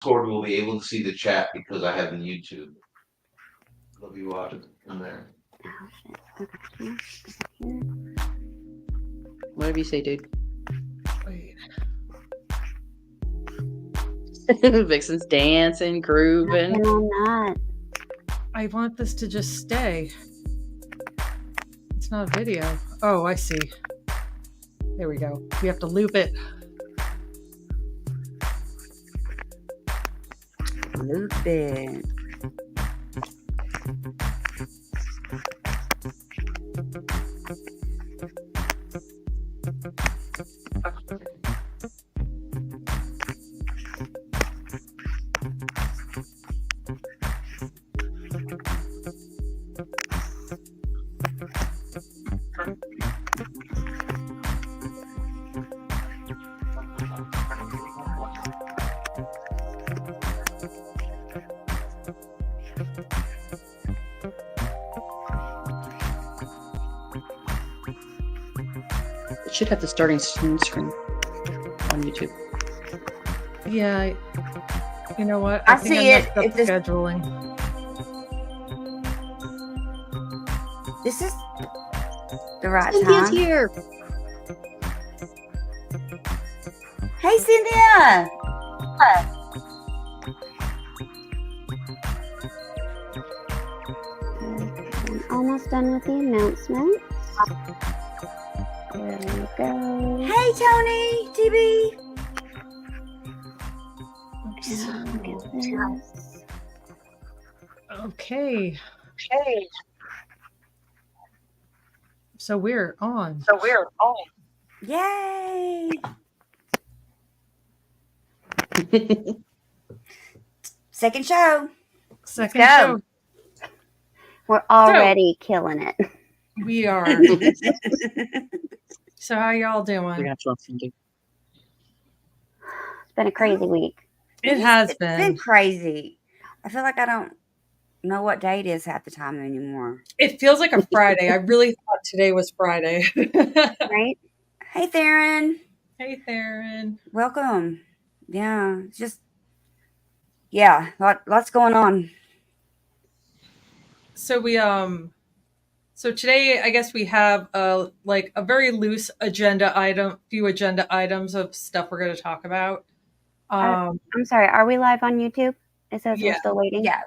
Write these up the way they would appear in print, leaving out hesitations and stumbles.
Discord will be able to see the chat because I have the YouTube. They'll be watching from there. Whatever you say, dude. Wait. Vixen's dancing, grooving. I'm not. I want this to just stay. It's not a video. Oh, I see. There we go. We have to loop it. Loop it. It should have the starting screen on YouTube. Yeah. You know what? I think see it. messed up If this- scheduling. This is the right Cynthia's time. here. Hey, Cynthia. I'm almost done with the announcements. There we go. Hey, Tony, TB. Okay. So we're on. Yay! Second show. Second go. show. We're already killing it. We are. So how y'all We're doing? gonna have to love Cindy. It's been a crazy week. It has It's been been. crazy. I feel like I don't know what day it is half the time anymore. It feels like a Friday. I really thought today was Friday. Right? Hey, Theron. Hey, Theron. Welcome. Yeah, it's just lots going on. So so today I guess we have a very loose few agenda items of stuff we're going to talk about. I'm sorry. Are we live on YouTube? It says Yeah. we're still waiting. Yeah,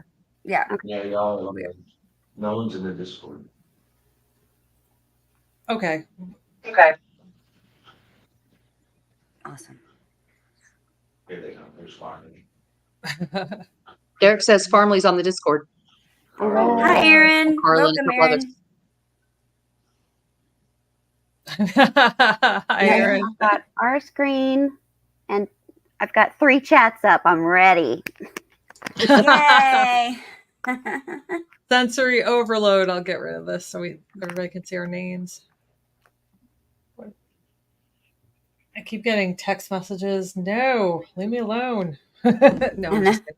y'all. No one's in the Discord. Okay. Awesome. Here they come. There's Farley. Derek says Farmley's on the Discord. Hi, Aaron. Carla and Welcome, her brothers. Aaron. Hi, Aaron. I've got our screen, and I've got 3 chats up. I'm ready. Yay! Sensory overload. I'll get rid of this so everybody can see our names. I keep getting text messages. No, leave me alone. No, I'm just kidding.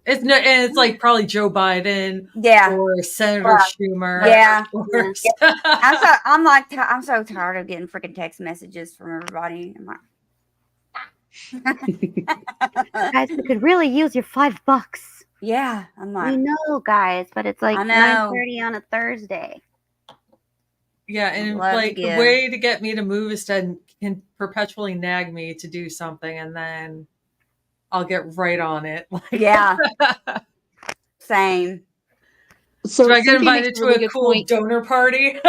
It's like probably Joe Biden, Yeah. or Senator Schumer. Yeah. Or- I'm so tired of getting freaking text messages from everybody. I'm like, Guys, we could really use your $5. yeah. I'm like, We know, guys, but it's like I know. 9:30 on a Thursday. Yeah, and Love to like the give. way to get me to move is to can perpetually nag me to do something, and then I'll get right on it. Like, yeah. Same. So do I get Cynthia invited makes to really a good cool point. donor party?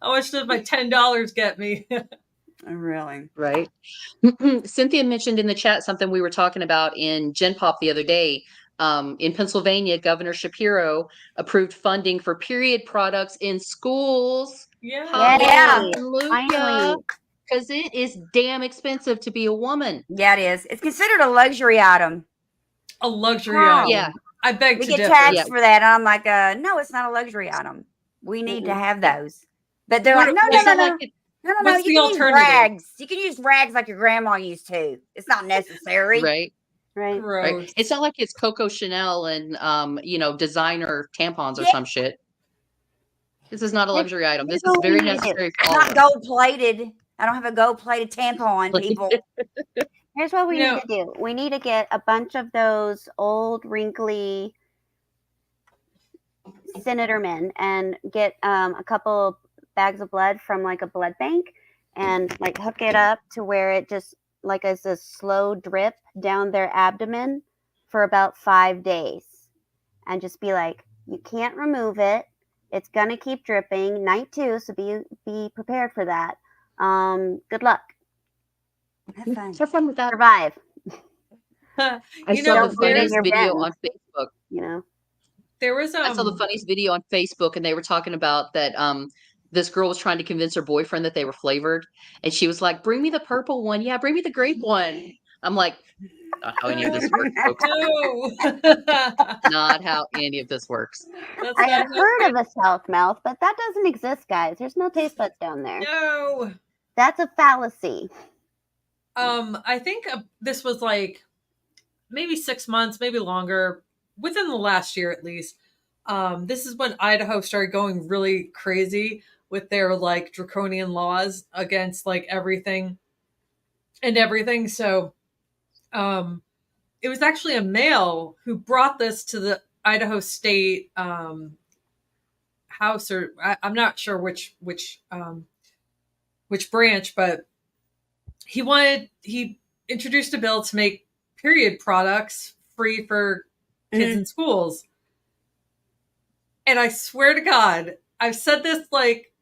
How much does my $10 get me? Really. Right. Cynthia mentioned in the chat something we were talking about in Gen Pop the other day. In Pennsylvania, Governor Shapiro approved funding for period products in schools. Yeah. Yeah. Finally. Because it is damn expensive to be a woman. Yeah, it is. It's considered a luxury item. A luxury Wow. item. Yeah. I beg We to get differ. taxed Yeah. for that, and I'm like, no, it's not a luxury item. We need to have those. But they're like, no, It's not no. like it- No. What's You the can use alternative? rags. You can use rags like your grandma used to. It's not necessary. right. Right. Gross. Right. It's not like it's Coco Chanel and designer tampons or Yeah. some shit. This is not a luxury item. This is People very need it. necessary It's for all of not us. gold plated. I don't have a gold plated tampon, people. Here's what we You need know- to do. We need to get a bunch of those old, wrinkly senator men and get a couple bags of blood from like a blood bank and like hook it up to where it just like is a slow drip down their abdomen for about 5 days, and just be like, you can't remove it. It's gonna keep dripping. Night 2, so be prepared for that. Good luck. Have fun. Have fun with that. Survive. I You saw know, the there's- funniest your video bins. on Facebook. You know. there was I saw the funniest video on Facebook, and they were talking about that this girl was trying to convince her boyfriend that they were flavored, and she was like, "Bring me the purple one. Yeah, bring me the grape one." I'm like, not how any of this works, folks. No. Not how any of this works. That's I not had how- heard of a south mouth, but that doesn't exist, guys. There's no taste buds down there. No. That's a fallacy. I think this was like maybe 6 months, maybe longer, within the last year at least. This is when Idaho started going really crazy with their like draconian laws against like everything and everything. So, it was actually a male who brought this to the Idaho State House, or I'm not sure which branch, but he introduced a bill to make period products free for kids in schools. And I swear to God, I've said this like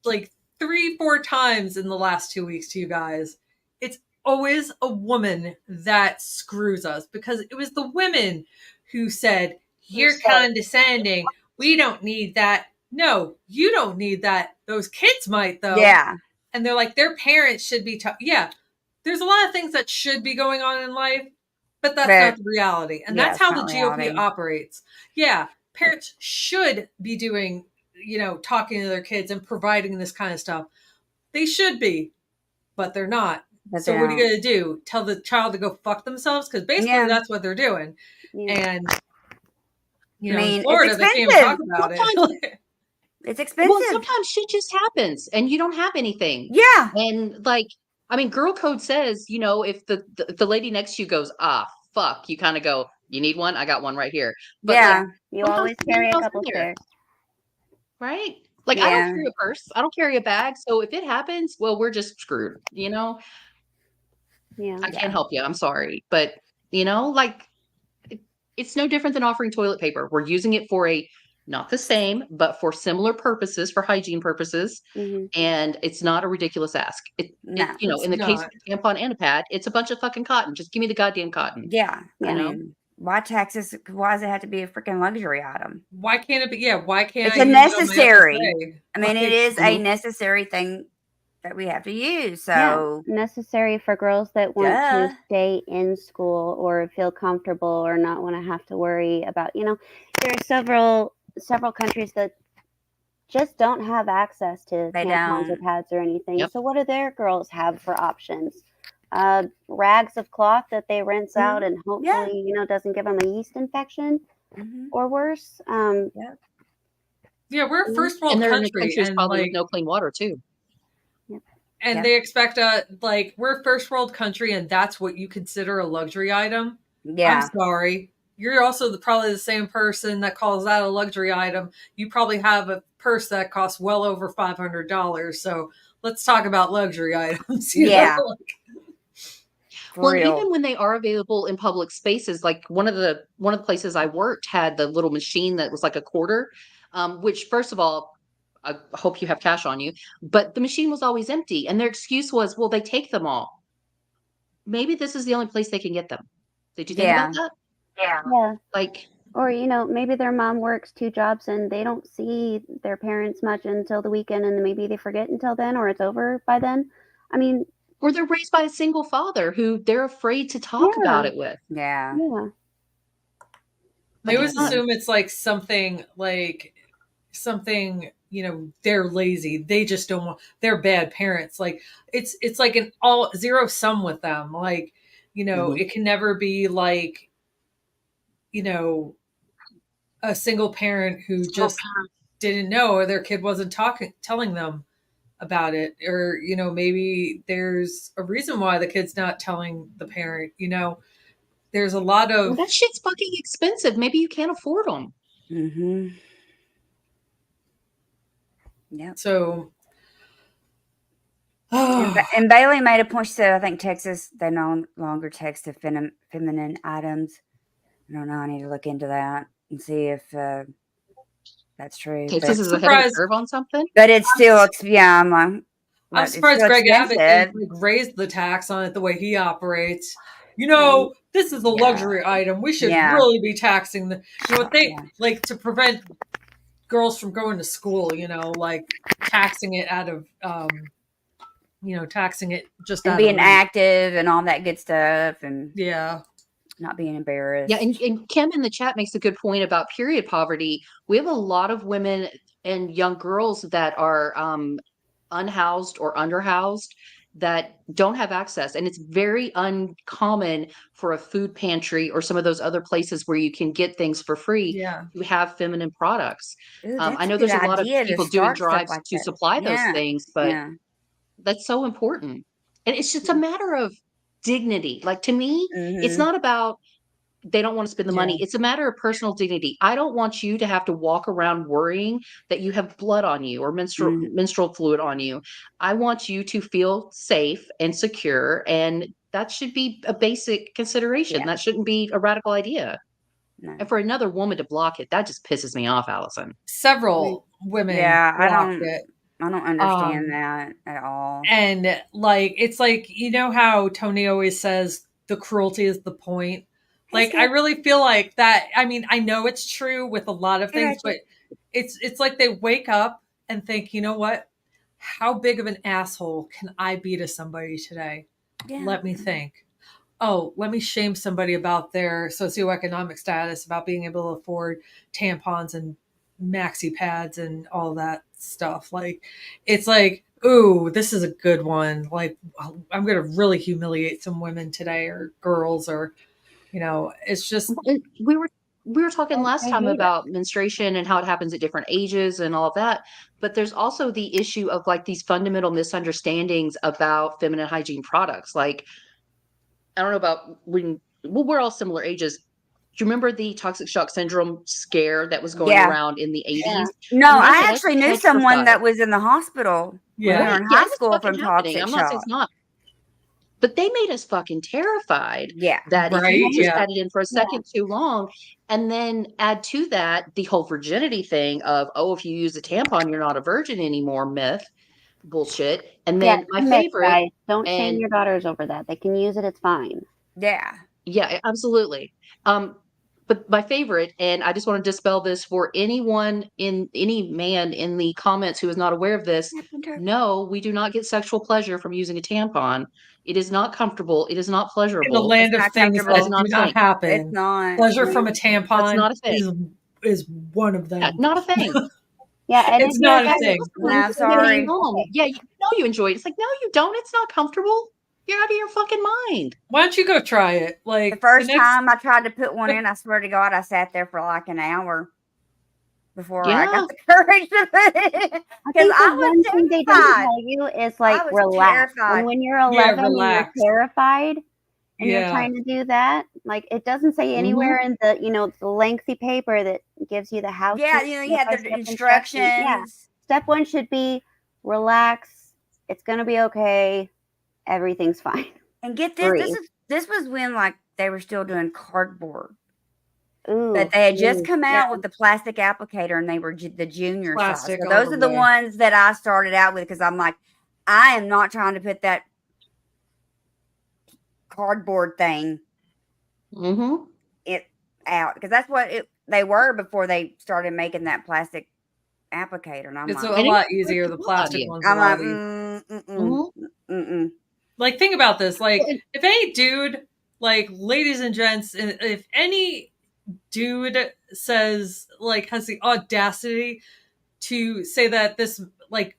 3-4 times in the last 2 weeks to you guys. It's always a woman that screws us, because it was the women who said, "You're condescending. We don't need that." No, you don't need that. Those kids might though. Yeah. And they're like, their parents should be yeah, there's a lot of things that should be going on in life, but that's But- not the reality. And yeah, that's it's how the not GOP reality. operates. Yeah, parents should be doing, talking to their kids and providing this kind of stuff. They should be, but they're not. But So they what are you don't. going to do? Tell the child to go fuck themselves? Because basically Yeah. that's what they're doing. Yeah. And, I mean, in it's Florida, they can't even talk expensive. about it. It's expensive. Well, sometimes shit just happens, and you don't have anything. Yeah. And like, I mean, girl code says, if the lady next to you goes, fuck, you kind of go, you need one? I got one right here. But Yeah. like, You sometimes always something carry a else couple in there. chairs. right? Like, I Yeah. don't carry a purse. I don't carry a bag. So if it happens, well, we're just screwed. Yeah. I can't help you. I'm sorry. But, like, it's no different than offering toilet paper. We're using it for not the same, but for similar purposes, for hygiene purposes. hmm And it's not a ridiculous ask. No, In the case of not. a tampon and a pad, it's a bunch of fucking cotton. Just give me the goddamn cotton. Yeah. I You know? mean, why does it have to be a freaking luxury item? Why can't it be? Yeah, why can't It's I a use it on my necessary. FSA? I mean, it Like, is a Mhm. necessary thing that we have to use. So, Necessary for girls that want Duh. to stay in school or feel comfortable or not want to have to worry about, there are several countries that just don't have access to They tampons or don't. pads or anything. Yep. So what do their girls have for options? Rags of cloth that they rinse out and hopefully, doesn't give them a yeast infection mhm. or worse. Yeah, we're a first world And they're in the country, countries and probably like, with no clean water too. and Yeah. they expect we're a first world country, and that's what you consider a luxury item. Yeah. I'm sorry. You're also probably the same person that calls that a luxury item. You probably have a purse that costs well over $500. So let's talk about luxury items. you know? Yeah. For Well, real. even when they are available in public spaces, like one of the places I worked had the little machine that was like a quarter, which first of all, I hope you have cash on you, but the machine was always empty. And their excuse was, well, they take them all. Maybe this is the only place they can get them. Did you think Yeah. about that? Yeah. Like, Or, maybe their mom works 2 jobs and they don't see their parents much until the weekend and maybe they forget until then or it's over by then. I mean, or they're raised by a single father who they're afraid to talk Yeah. about it with. Yeah. yeah. They always Yeah. assume it's like something, they're lazy. They just don't want, they're bad parents. Like it's like an all zero sum with them. Like, Mhm. it can never be like, a single parent who just didn't know, or their kid wasn't telling them, about it, or maybe there's a reason why the kid's not telling the parent. There's a lot Well, of that shit's fucking expensive. Maybe you can't afford them. Mm-hmm. Yep. so. And Bailey made a point. She said, I think Texas, they no longer text the feminine items. I don't know. I need to look into that and see if that's true. Texas is ahead of the surprised- curve on something. But it's still, yeah, I'm like, I'm but it's surprised still Greg Abbott expensive. didn't raise the tax on it the way he operates. This is a Yeah. luxury item. We should Yeah. really be taxing what they Yeah. like to prevent girls from going to school. Like taxing it out of, taxing it just And out being of active and all that good stuff and Yeah, not being embarrassed. Yeah, and Kim in the chat makes a good point about period poverty. We have a lot of women and young girls that are unhoused or underhoused that don't have access. And it's very uncommon for a food pantry or some of those other places where you can get things for free yeah. to have feminine products. Ooh, I that's know good there's a lot of idea to people doing start stuff drives like to that. supply those Yeah. things, but Yeah. that's so important. And it's just a matter of dignity. Like to me, it's Mhm. not about they don't want to spend the money. Yeah. It's a matter of personal dignity. I don't want you to have to walk around worrying that you have blood on you or menstrual fluid on you. I want you to feel safe and secure, and that should be a basic consideration. Yeah. That shouldn't be a radical idea. No. And for another woman to block it, that just pisses me off, Allison. Several women Yeah, I blocked don't- it. I don't understand Um, that at all. And it's like, how Tony always says the cruelty is the point. Like, I really feel like that. I mean, I know it's true with a lot of things, but it's like they wake up and think, you know what? How big of an asshole can I be to somebody today? Yeah. Let me think. Oh, let me shame somebody about their socioeconomic status, about being able to afford tampons and maxi pads and all that stuff. Like, it's like, ooh, this is a good one. Like, I'm going to really humiliate some women today, or girls, or, it's just, We were talking last I time hate it. about menstruation and how it happens at different ages and all of that. But there's also the issue of like these fundamental misunderstandings about feminine hygiene products. Like, I don't know about we're all similar ages. Do you remember the toxic shock syndrome scare that was going Yeah. around in the 80s? Yeah. No, Look I at us actually knew petrified. someone that was in the hospital when we Yeah. were in Yeah, high it was school fucking from happening. toxic I'm not saying shock. it's not. But they made us fucking terrified Yeah. that if Right, you just yeah. had it in for a second too long, and then add to that the whole virginity thing of, oh, if you use a tampon, you're not a virgin anymore, myth, bullshit. And then my myth, favorite, guys. Don't shame and your daughters over that. They can use it. It's fine. Yeah. yeah, absolutely. But my favorite, and I just want to dispel this for any man in the comments who is not aware of this. No, we do not get sexual pleasure from using a tampon. It is not comfortable. It is not in the pleasurable. land of not things comfortable. that Not do a not thing. happen. It's not. Pleasure from a tampon not a thing. is one of them. Yeah, not a thing. Yeah, and It's if you're not a guys- thing. No, You're sorry. wrong. Yeah, you know you enjoy it. It's like, no, you don't. It's not comfortable. You're out of your fucking mind. Why don't you go try it? Like, The first next- time I tried to put one in, I swear to God, I sat there for like an hour before I Yeah. got the courage to put it in. I Because think I the was one thing they don't terrified. tell you is like was relax. terrified. And when you're 11 and relax. you're terrified and you're Yeah. trying to do that, like it doesn't say anywhere in the the lengthy paper that gives you the how. Yeah, you had the step-by-step instructions. Yeah. Step 1 should be relax. It's gonna be okay. Everything's fine. And get this, Breathe. this was when like they were still doing cardboard. Ooh, But they had just ooh, come yeah. out with the plastic applicator, and they were the junior size. Plastic So all those the are the way. ones that I started out with because I'm like, I am not trying to put that cardboard thing Mm-hmm. out because that's what they were before they started making that plastic applicator. And I'm It's like, a And it lot was easier. The good plastic idea. ones. I'm a lot like, easier. Mm-hmm. Like, think about this. Like, Well, if any dude, like, ladies and gents, if any dude says, like, has the audacity to say that this, like,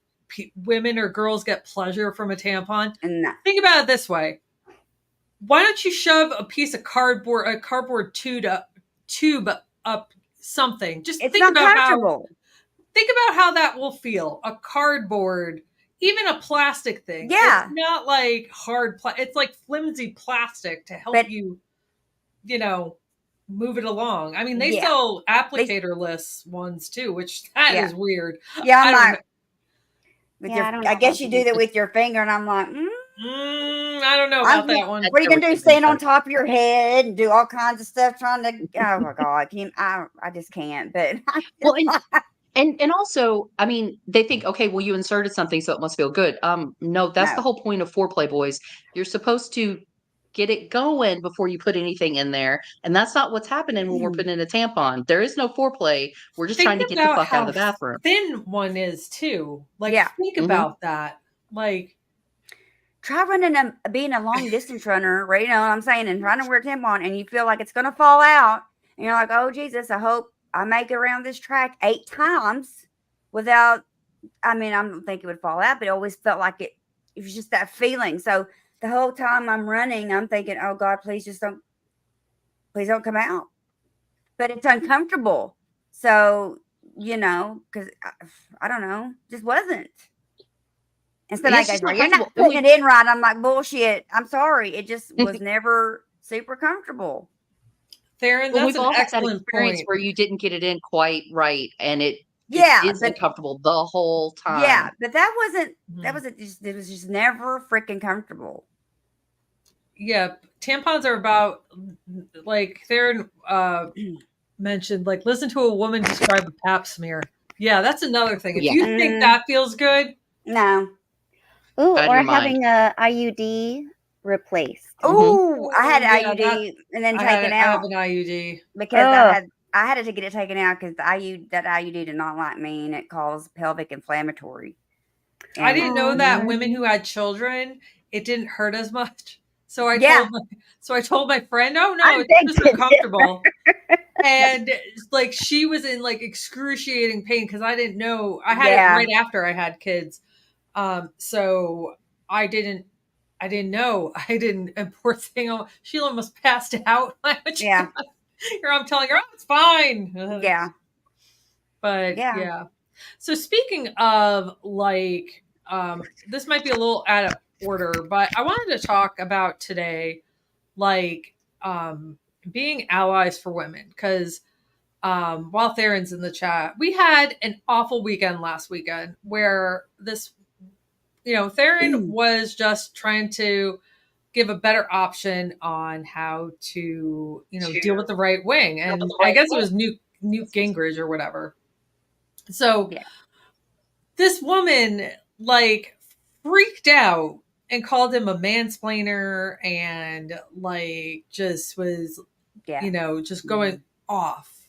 women or girls get pleasure from a tampon, No. think about it this way. Why don't you shove a piece of cardboard tube up something? Just It's think not about comfortable. how that will feel. A cardboard even a plastic thing. Yeah. It's not like hard, it's like flimsy plastic to help But- you, move it along. I mean, they Yeah. sell applicator-less ones too, which that is Yeah. weird. Yeah, I I'm don't like, with Yeah, I don't your, I know guess about you these. do that with your finger, and I'm like, I don't know about that one. what are you gonna do? Stand on top of your head and do all kinds of stuff trying to? Oh my god, I just can't. But Well, and also, I mean, they think, okay, well, you inserted something, so it must feel good. No, that's the No. whole point of foreplay, boys. You're supposed to get it going before you put anything in there, and that's not what's happening when we're putting in a tampon. There is no foreplay. We're just trying to get the about fuck out of how the bathroom. thin one is too. Like, Yeah. think Mhm. about that. Like, try running being a long distance runner, right? You know what I'm saying, and trying to wear a tampon, and you feel like it's gonna fall out, and you're like, oh Jesus, I hope I make it around this track 8 times without. I mean, I don't think it would fall out, but it always felt like it was just that feeling. So the whole time I'm running, I'm thinking, oh God, please don't come out. But it's uncomfortable. So, because I don't know, just wasn't. And so Yeah, I it's go, just well, not you're not comfortable. putting it in right. I'm like, bullshit. I'm sorry. It just was never super comfortable. Theron, Well, that's we've an all had that excellent experience point. where you didn't get it in quite right, and it Yeah, is but uncomfortable the whole time. yeah, but that wasn't Mhm. it was just never freaking comfortable. Yeah, tampons are about, like Theron mentioned, like, listen to a woman describe a pap smear. Yeah, that's another thing. If Yeah. you think Mhm. that feels good, No. Ooh, Out of or your mind. having a IUD replaced. Mhm. Oh, I had yeah, IUD and then I taken have out an IUD. because Ugh. I had to get it taken out because that IUD did not like me and it caused pelvic inflammatory. I And didn't know Oh, that no. women who had children, it didn't hurt as much. So I Yeah. told my friend, "Oh no, I it's beg just to differ. uncomfortable." And like she was in like excruciating pain because I didn't know. I had it Yeah. right after I had kids. So I didn't know. I didn't, and poor thing, she almost passed out. Yeah. Here I'm telling her, oh, it's fine. Yeah. But Yeah. yeah. So speaking of like, this might be a little out of order, but I wanted to talk about today, like, being allies for women. Because while Theron's in the chat, we had an awful weekend last weekend where this, Theron was just trying to give a better option on how to, deal with the right wing. And I guess it was Newt Gingrich or whatever. So Yeah. this woman like freaked out and called him a mansplainer and like just was, Yeah. just going off.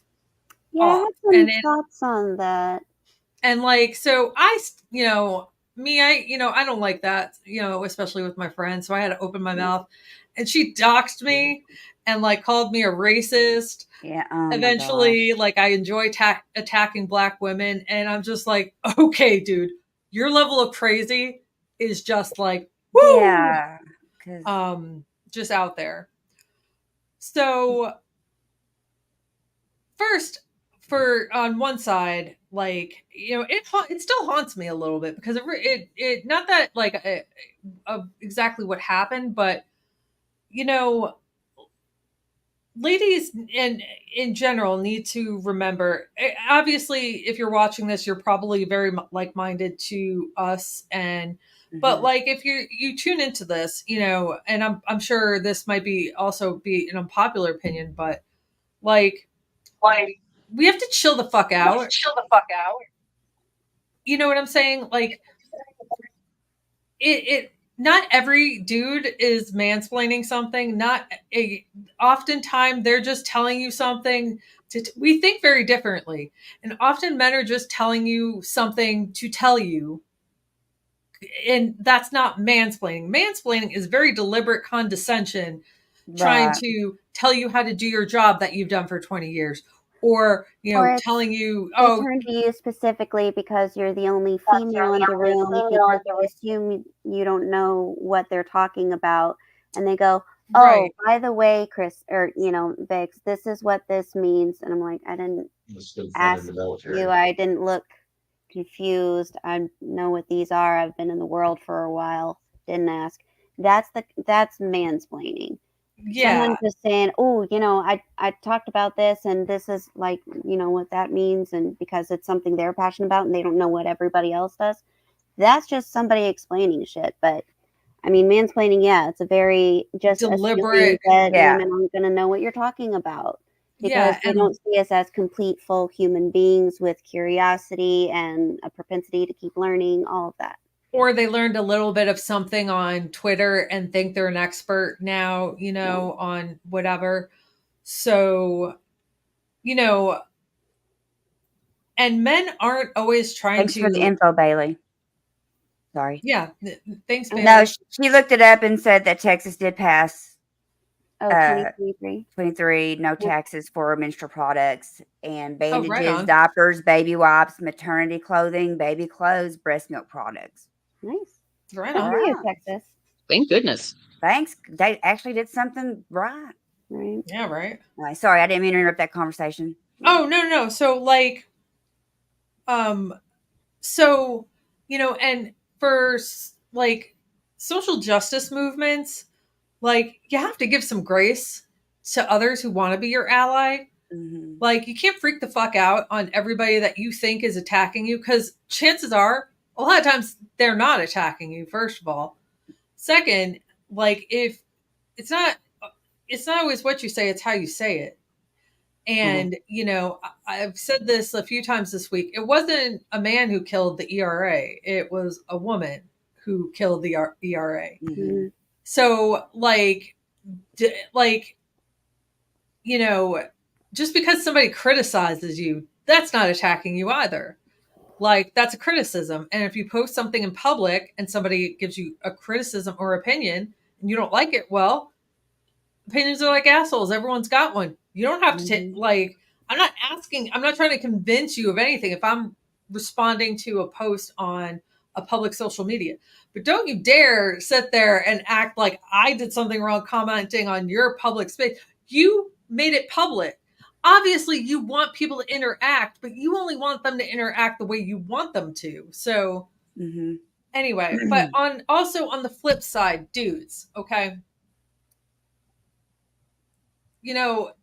Yeah, I Oh, have some and it- thoughts on that. And like, so I don't like that, especially with my friends. So I had to open my mouth and she doxed me and like called me a racist. Yeah. Oh my Eventually, like, I enjoy attacking Black women. And I'm just like, okay, dude, your level of crazy is just like, woo! Yeah. 'Cause- Just out there. So first, on one side, like, it still haunts me a little bit because it not that like exactly what happened, but ladies and in general need to remember, obviously if you're watching this you're probably very like-minded to us, and but Mhm. like if you tune into this, and I'm sure this might be also be an unpopular opinion, but like we have to chill the fuck out. You know what I'm saying? Like it not every dude is mansplaining something. Oftentimes they're just telling you something. We think very differently, and often men are just telling you something to tell you, and that's not mansplaining. Mansplaining is very deliberate condescension, trying Right. to tell you how to do your job that you've done for 20 years, or telling you, They oh, turn to you specifically because you're the only female in the room, because they assume you don't know what they're talking about, and they go, "Oh, right. by the way, Chris, or Vix, this is what this means." And I'm like, I didn't ask you. I didn't look confused. I know what these are. I've been in the world for a while. Didn't ask. That's mansplaining. Yeah. Someone just saying, "Oh, I talked about this, and this is like, what that means," and because it's something they're passionate about, and they don't know what everybody else does. That's just somebody explaining shit. But I mean, mansplaining, yeah, it's a very just assuming Deliberate. that Yeah. women aren't going to know what you're talking about because Yeah. they And don't see us as complete, full human beings with curiosity and a propensity to keep learning, all of that. or they learned a little bit of something on Twitter and think they're an expert now, on whatever. So, and men aren't always trying Thanks for the to, info, Bailey. Sorry. yeah, thanks, Bailey. No, she looked it up and said that Texas did pass Oh, Uh, 2023. 23 no taxes for menstrual products and bandages, on. diapers, baby wipes, maternity clothing, baby clothes, breast milk products. Nice. Right Good on. for you, Wow. Texas. Thank goodness. Thanks. They actually did something right. Right. Yeah, right. Sorry, I didn't mean to interrupt that conversation. Oh, no. So like, so, and for like social justice movements, like you have to give some grace to others who want to be your ally. Mm-hmm. Like you can't freak the fuck out on everybody that you think is attacking you, because chances are a lot of times they're not attacking you, first of all. Second, like if it's not always what you say, it's how you say it. And I've said this a few times this week. It wasn't a man who killed the ERA. It was a woman who killed the ERA. Mm-hmm. So just because somebody criticizes you, that's not attacking you either. Like that's a criticism. And if you post something in public and somebody gives you a criticism or opinion and you don't like it, well, opinions are like assholes. Everyone's got one. You don't have to take, I'm not trying to convince you of anything if I'm responding to a post on a public social media. But don't you dare sit there and act like I did something wrong commenting on your public space. You made it public. Obviously, you want people to interact, but you only want them to interact the way you want them to. So anyway, but also on the flip side, dudes, okay?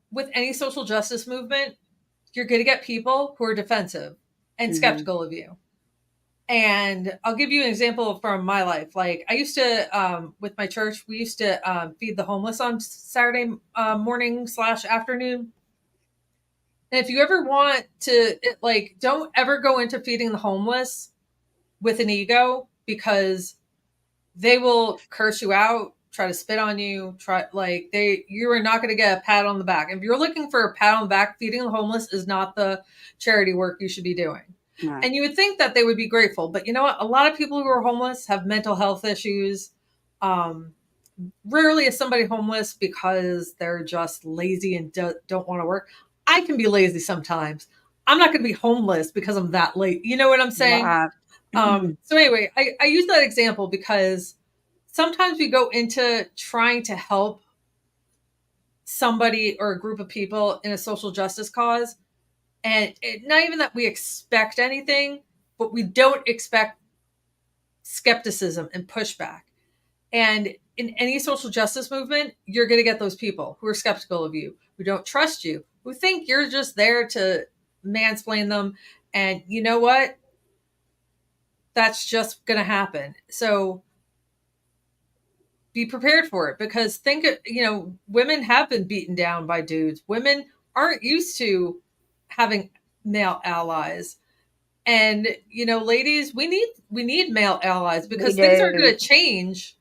With any social justice movement, you're going to get people who are defensive and skeptical of you. And I'll give you an example from my life. Like I used to, with my church, we used to feed the homeless on Saturday morning / afternoon. And if you ever want to, don't ever go into feeding the homeless with an ego, because they will curse you out, try to spit on you, you are not going to get a pat on the back. If you're looking for a pat on the back, feeding the homeless is not the charity work you should be doing. Right. And you would think that they would be grateful, but you know what? A lot of people who are homeless have mental health issues. Rarely is somebody homeless because they're just lazy and don't want to work. I can be lazy sometimes. I'm not going to be homeless because I'm that late. You know what I'm saying? So anyway, I use that example because sometimes we go into trying to help somebody or a group of people in a social justice cause. And not even that we expect anything, but we don't expect skepticism and pushback. And in any social justice movement, you're going to get those people who are skeptical of you, who don't trust you, who think you're just there to mansplain them. And you know what? That's just going to happen. So be prepared for it, because women have been beaten down by dudes. Women aren't used to having male allies. And, ladies, we need male allies, because things are going to change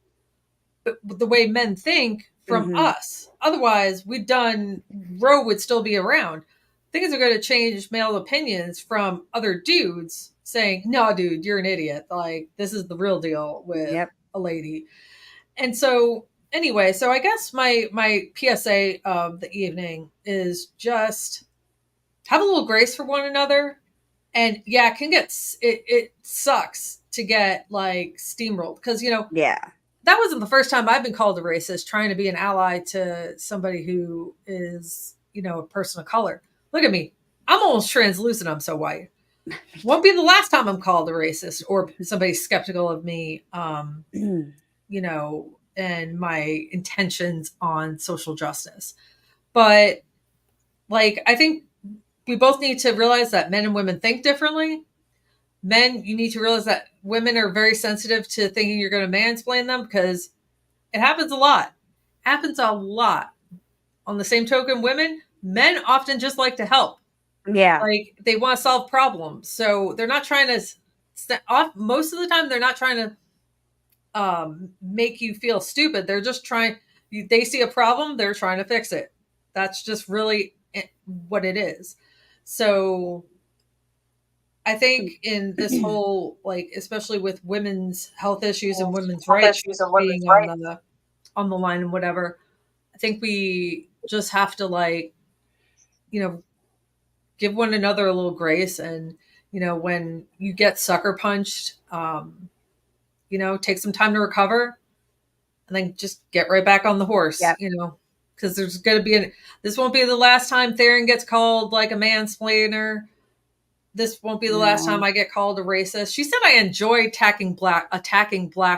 the way men think from us. Otherwise, Roe would still be around. Things are going to change male opinions from other dudes saying, no, dude, you're an idiot. Like, this is the real deal with a lady. And so anyway, so I guess my PSA of the evening is just have a little grace for one another. And yeah, it sucks to get steamrolled, because, that wasn't the first time I've been called a racist trying to be an ally to somebody who is, a person of color. Look at me. I'm almost translucent. I'm so white. won't be the last time I'm called a racist or somebody's skeptical of me, you know, and my intentions on social justice. But like, I think we both need to realize that men and women think differently. Men, you need to realize that women are very sensitive to thinking you're going to mansplain them, because it happens a lot. Happens a lot. On the same token, men often just like to help. Yeah. Like, they want to solve problems. So they're not trying to most of the time they're not trying to make you feel stupid. They're just trying, they see a problem, they're trying to fix it. That's just really what it is. So I think in this whole, like, especially with women's health issues and women's rights being on the line and whatever, I think we just have to, like, you know, give one another a little grace. And, you know, when you get sucker punched, you know, take some time to recover and then just get right back on the horse, Yep. you know, because there's going to be this won't be the last time Theron gets called like a mansplainer. This won't be the last time I get called a racist. She said I enjoy attacking black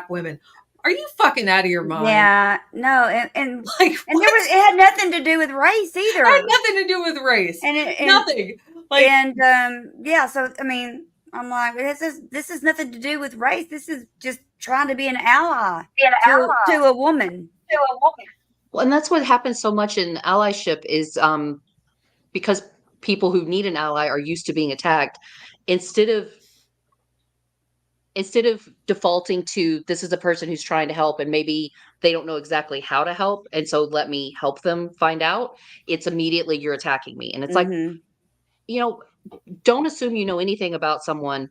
women. Are you fucking out of your mind? Yeah, no, and Like, it had nothing to do with race either. It had nothing to do with race. Nothing. Like, yeah, so I mean, I'm like, this is nothing to do with race. This is just trying to be an ally to a woman. Well, and that's what happens so much in allyship is because people who need an ally are used to being attacked. Instead of defaulting to, this is a person who's trying to help and maybe they don't know exactly how to help, and so let me help them find out, it's immediately, you're attacking me. And it's like, you know, don't assume you know anything about someone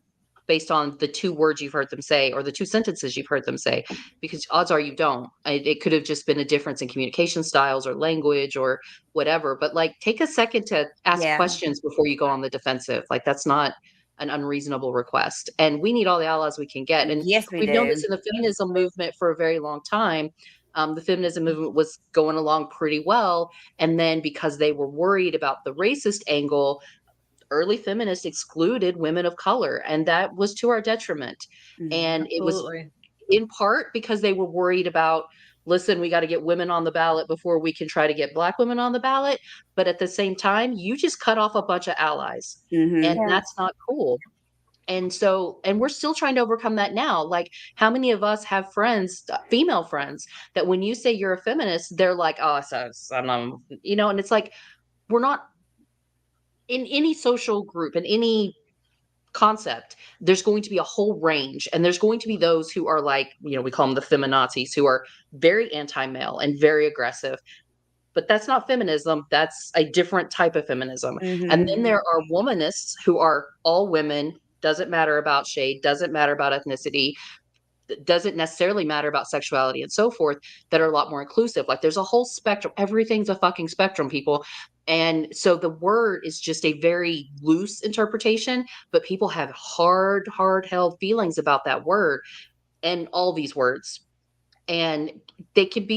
based on the 2 words you've heard them say or the 2 sentences you've heard them say, because odds are you don't. It could have just been a difference in communication styles or language or whatever. But like, take a second to ask questions before you go on the defensive. Like, that's not an unreasonable request. And we need all the allies we can get. And Yes, we we've do. known this in the feminism movement for a very long time. The feminism movement was going along pretty well. And then because they were worried about the racist angle, early feminists excluded women of color, and that was to our detriment. And absolutely. It was in part because they were worried about, listen, we got to get women on the ballot before we can try to get black women on the ballot. But at the same time, you just cut off a bunch of allies, and that's not cool. And so, and we're still trying to overcome that now. Like, how many of us have friends, female friends, that when you say you're a feminist, they're like, oh, so I'm, you know, and it's like, we're not in any social group, in any concept, there's going to be a whole range, and there's going to be those who are like, you know, we call them the feminazis, who are very anti-male and very aggressive. But that's not feminism. That's a different type of feminism. And then there are womanists who are all women, doesn't matter about shade, doesn't matter about ethnicity, doesn't necessarily matter about sexuality and so forth, that are a lot more inclusive. Like, there's a whole spectrum. Everything's a fucking spectrum, people. And so the word is just a very loose interpretation, but people have hard held feelings about that word and all these words. And they can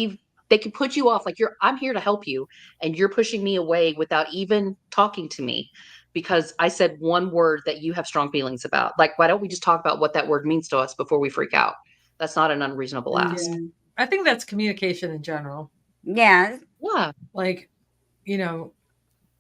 put you off. Like, I'm here to help you, and you're pushing me away without even talking to me because I said one word that you have strong feelings about. Like, why don't we just talk about what that word means to us before we freak out? That's not an unreasonable ask. I think that's communication in general. Yeah. Like, you know,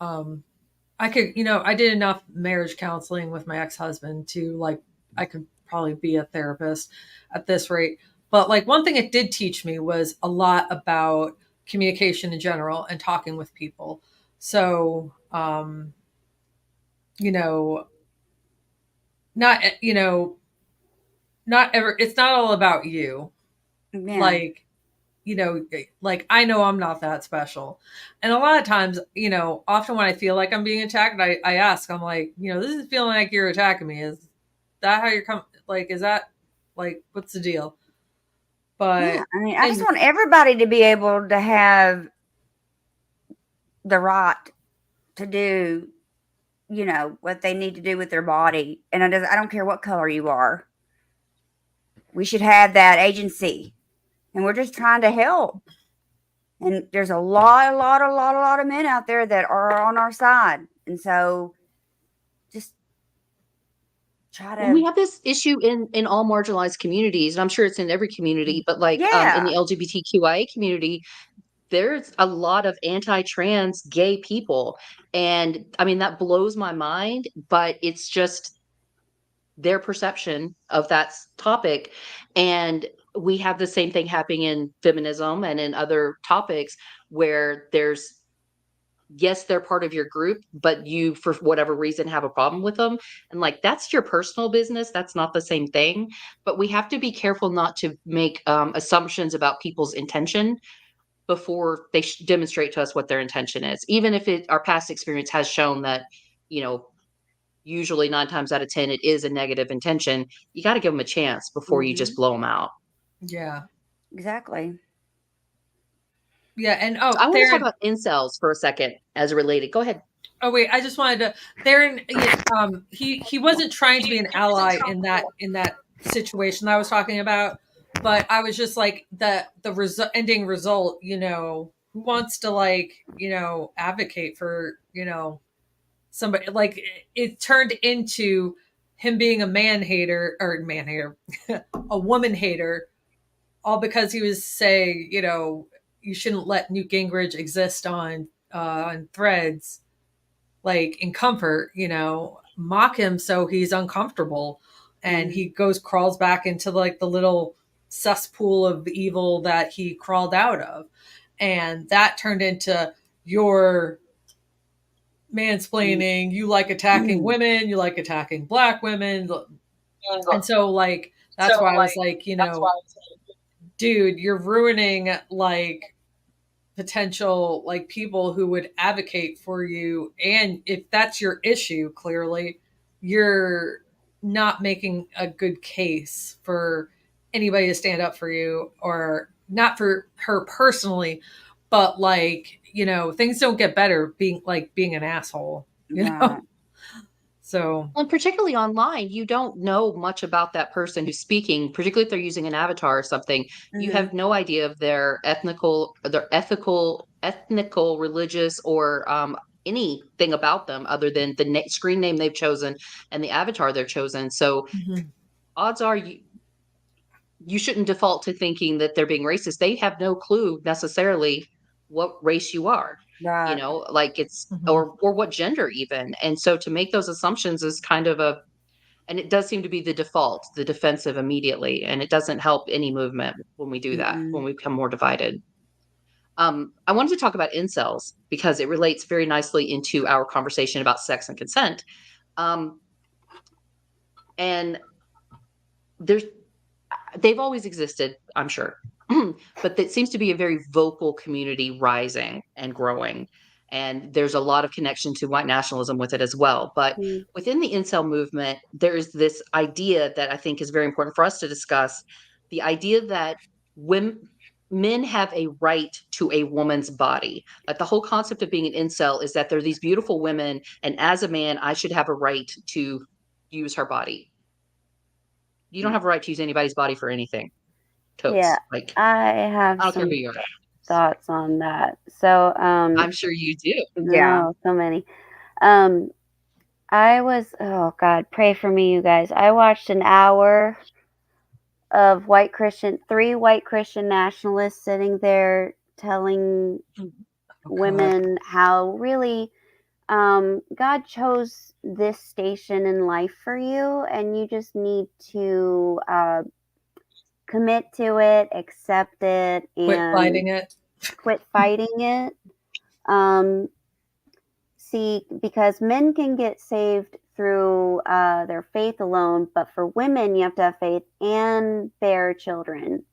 I could, you know, I did enough marriage counseling with my ex-husband to, like, I could probably be a therapist at this rate. But like, one thing it did teach me was a lot about communication in general and talking with people. So, you know, not ever, it's not all about you. Like, you know, like, I know I'm not that special. And a lot of times, you know, often when I feel like I'm being attacked, I ask, I'm like, you know, this is feeling like you're attacking me. Is that how you're like, is that, like, what's the deal? But I mean, I just want everybody to be able to have the right to do, you know, what they need to do with their body. And I don't care what color you are. We should have that agency. And we're just trying to help. And there's a lot of men out there that are on our side. And so just try And we to, have this issue in all marginalized communities, and I'm sure it's in every community, but like in the yeah, LGBTQIA community, there's a lot of anti-trans gay people. And I mean, that blows my mind, but it's just their perception of that topic. And we have the same thing happening in feminism and in other topics where there's, yes, they're part of your group, but you, for whatever reason, have a problem with them. And like, that's your personal business. That's not the same thing. But we have to be careful not to make assumptions about people's intention before they demonstrate to us what their intention is. Even if our past experience has shown that, you know, usually 9 times out of 10, it is a negative intention. You got to give them a chance before you just blow them out. Yeah. exactly. Yeah. And I want to talk Theron, about incels for a second as related. Go ahead. oh wait, I just wanted to Theron, he wasn't trying to be an ally in that situation that I was talking about, but I was just like the ending result, who wants to like, advocate for, somebody like it turned into him being a man hater, a woman hater, all because he was saying, you shouldn't let Newt Gingrich exist on Threads, like in comfort, mock him so he's uncomfortable, and he crawls back into like the little cesspool of evil that he crawled out of, and that turned into your mansplaining. You like attacking women, you like attacking Black women, and so like that's why I was like, dude, you're ruining like potential like people who would advocate for you. And if that's your issue, clearly you're not making a good case for anybody to stand up for you, or not for her personally, but like, things don't get better being an asshole, Right. So And particularly online, you don't know much about that person who's speaking, particularly if they're using an avatar or something. You have no idea of their ethnical, religious, or anything about them other than the screen name they've chosen and the avatar they've chosen. So odds are you shouldn't default to thinking that they're being racist. They have no clue necessarily what race you are. Right. Like it's or what gender even. And so to make those assumptions is kind of and it does seem to be the default, the defensive immediately, and it doesn't help any movement when we do that, when we become more divided. I wanted to talk about incels because it relates very nicely into our conversation about sex and consent. And they've always existed, I'm sure, but it seems to be a very vocal community rising and growing. And there's a lot of connection to white nationalism with it as well. But within the incel movement, there's this idea that I think is very important for us to discuss, the idea that men have a right to a woman's body. Like the whole concept of being an incel is that there are these beautiful women, and as a man, I should have a right to use her body. You don't have a right to use anybody's body for anything. Totes. Yeah, Like I have I don't care some who you are. thoughts on that. So, I'm sure you do. Yeah. no, so many. I was, oh God, pray for me, you guys. I watched an hour of three white Christian nationalists sitting there telling women how really God chose this station in life for you, and you just need to commit to it, accept it, and quit fighting it. See, because men can get saved through their faith alone, but for women, you have to have faith and bear children,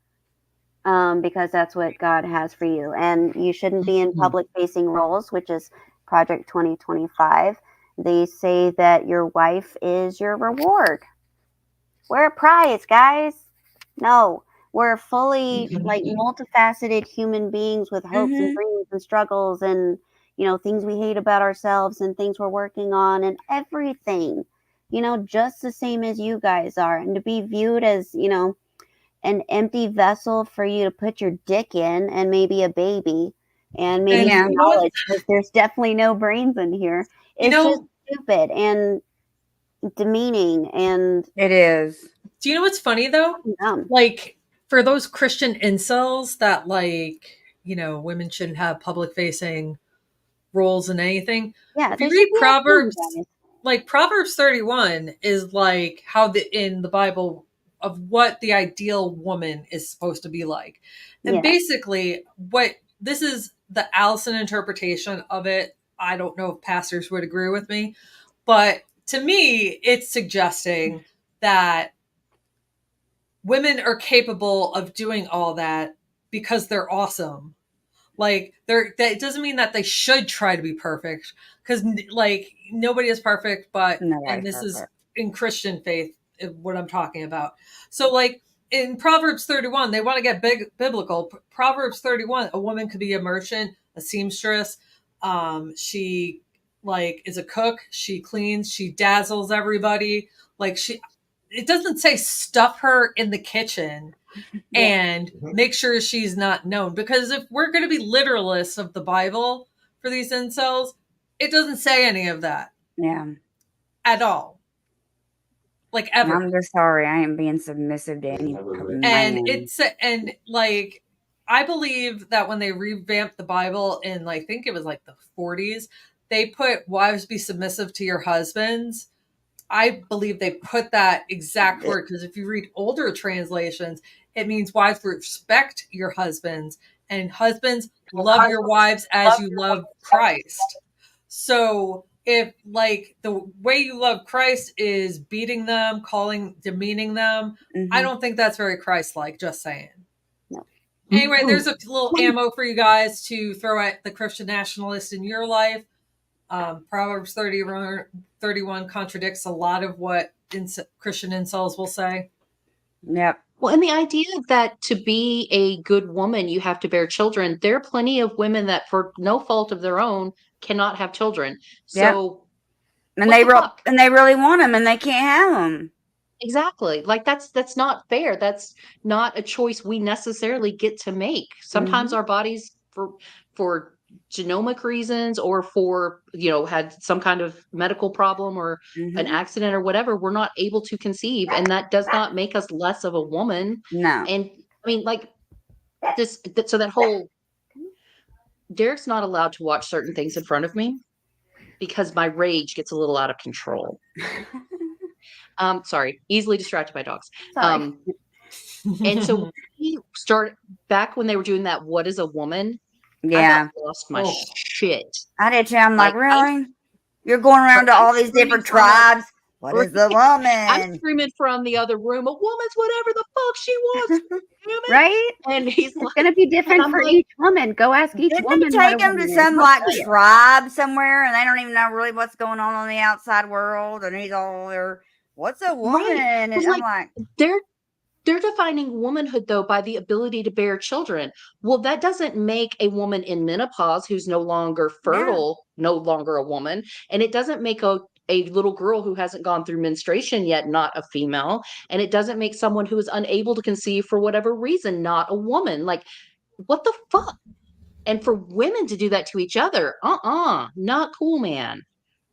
because that's what God has for you. And you shouldn't be in public-facing roles, which is Project 2025. They say that your wife is your reward. We're a prize, guys. No, we're fully like multifaceted human beings with hopes and dreams and struggles and, things we hate about ourselves and things we're working on and everything, just the same as you guys are. And to be viewed as, an empty vessel for you to put your dick in and maybe a baby and maybe And some knowledge, because there's definitely no brains in here. It's just stupid. And demeaning and It is. Do you know what's funny though? dumb. Like for those Christian incels that like, women shouldn't have public facing roles in anything. Yeah, If they you should read be at home, Proverbs, guys. like Proverbs 31 is like how in the Bible of what the ideal woman is supposed to be like. And Yeah. basically what this is the Allison interpretation of it. I don't know if pastors would agree with me, but to me, it's suggesting that women are capable of doing all that because they're awesome. Like that doesn't mean that they should try to be perfect, because like nobody is perfect, but Nobody's and this is perfect. in Christian faith what I'm talking about. So like in Proverbs 31, they want to get biblical. Proverbs 31, a woman could be a merchant, a seamstress. She like is a cook. She cleans. She dazzles everybody. Like it doesn't say stuff her in the kitchen and make sure she's not known. Because if we're going to be literalists of the Bible for these incels, it doesn't say any of that Yeah. at all. Like ever. I'm just sorry. I ain't being submissive to any man. And like I believe that when they revamped the Bible in like, I think it was like the 40s, they put wives be submissive to your husbands. I believe they put that exact word, because if you read older translations, it means wives respect your husbands, and husbands love your wives as you love Christ. So if like the way you love Christ is beating them, demeaning them, I don't think that's very Christ-like, just saying. No. Anyway, there's a little ammo for you guys to throw at the Christian nationalist in your life. Proverbs 31 contradicts a lot of what Christian incels will say. Yep. Well, and the idea that to be a good woman, you have to bear children. There are plenty of women that, for no fault of their own, cannot have children. So, And what the fuck? and they really want them, and they can't have them. Exactly. Like that's not fair. That's not a choice we necessarily get to make. Sometimes our bodies, for genomic reasons, or for had some kind of medical problem or an accident or whatever, we're not able to conceive, and that does not make us less of a woman. No. And I mean, like so that whole Derek's not allowed to watch certain things in front of me because my rage gets a little out of control. Sorry, easily distracted by dogs. Sorry. And so we start back when they were doing that. What is a woman? Yeah. I lost my shit. I did too. I'm like, Like, really? You're going around to all these different tribes. What is a woman? I'm screaming from the other room. A woman's whatever the fuck she wants, damn it. Right? And he's It's like, going to be different I'm for like, each woman. Go ask each Didn't woman. they what take a him to woman is. some like tribe somewhere, and they don't even know really what's going on the outside world, and he's all there. What's a woman? Right. And But, I'm like, like, they're defining womanhood though by the ability to bear children. Well, that doesn't make a woman in menopause who's no longer fertile no longer a woman, and it doesn't make a little girl who hasn't gone through menstruation yet not a female, and it doesn't make someone who is unable to conceive for whatever reason not a woman. Like, what the fuck? And for women to do that to each other, not cool, man.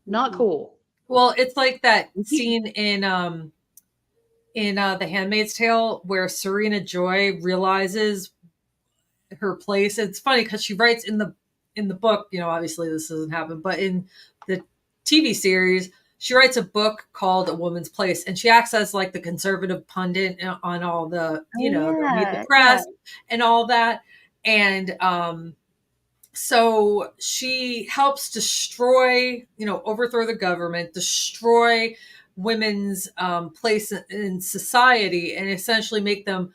Not cool. Well, it's like that scene in The Handmaid's Tale where Serena Joy realizes her place. It's funny because she writes in the book, obviously this doesn't happen, but in the TV series, she writes a book called A Woman's Place, and she acts as like the conservative pundit on all the, the press and all that. And so she helps destroy, overthrow the government, destroy women's place in society, and essentially make them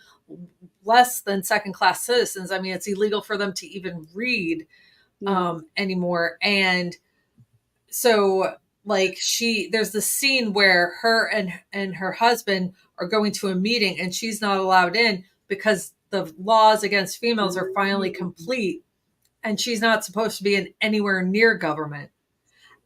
less than second-class citizens. I mean, it's illegal for them to even read anymore. And so like there's this scene where her and her husband are going to a meeting, and she's not allowed in because the laws against females are finally complete, and she's not supposed to be anywhere near government.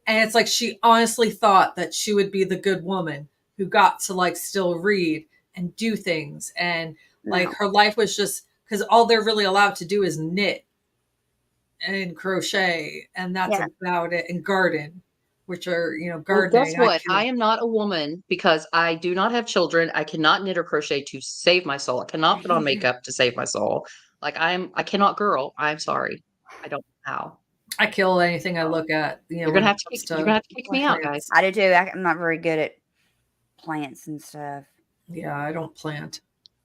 And it's like she honestly thought that she would be the good woman who got to like still read and do things, and like her life was just, because all they're really allowed to do is knit and crochet, and that's about it, and garden. which are, Well, gardening. guess what? I am not a woman because I do not have children. I cannot knit or crochet to save my soul. I cannot put on makeup to save my soul. Like I cannot girl. I'm sorry. I don't know how. I kill anything I look at. You're gonna have to kick me out, guys. I do too. I'm not very good at plants and stuff. Yeah, I don't plant.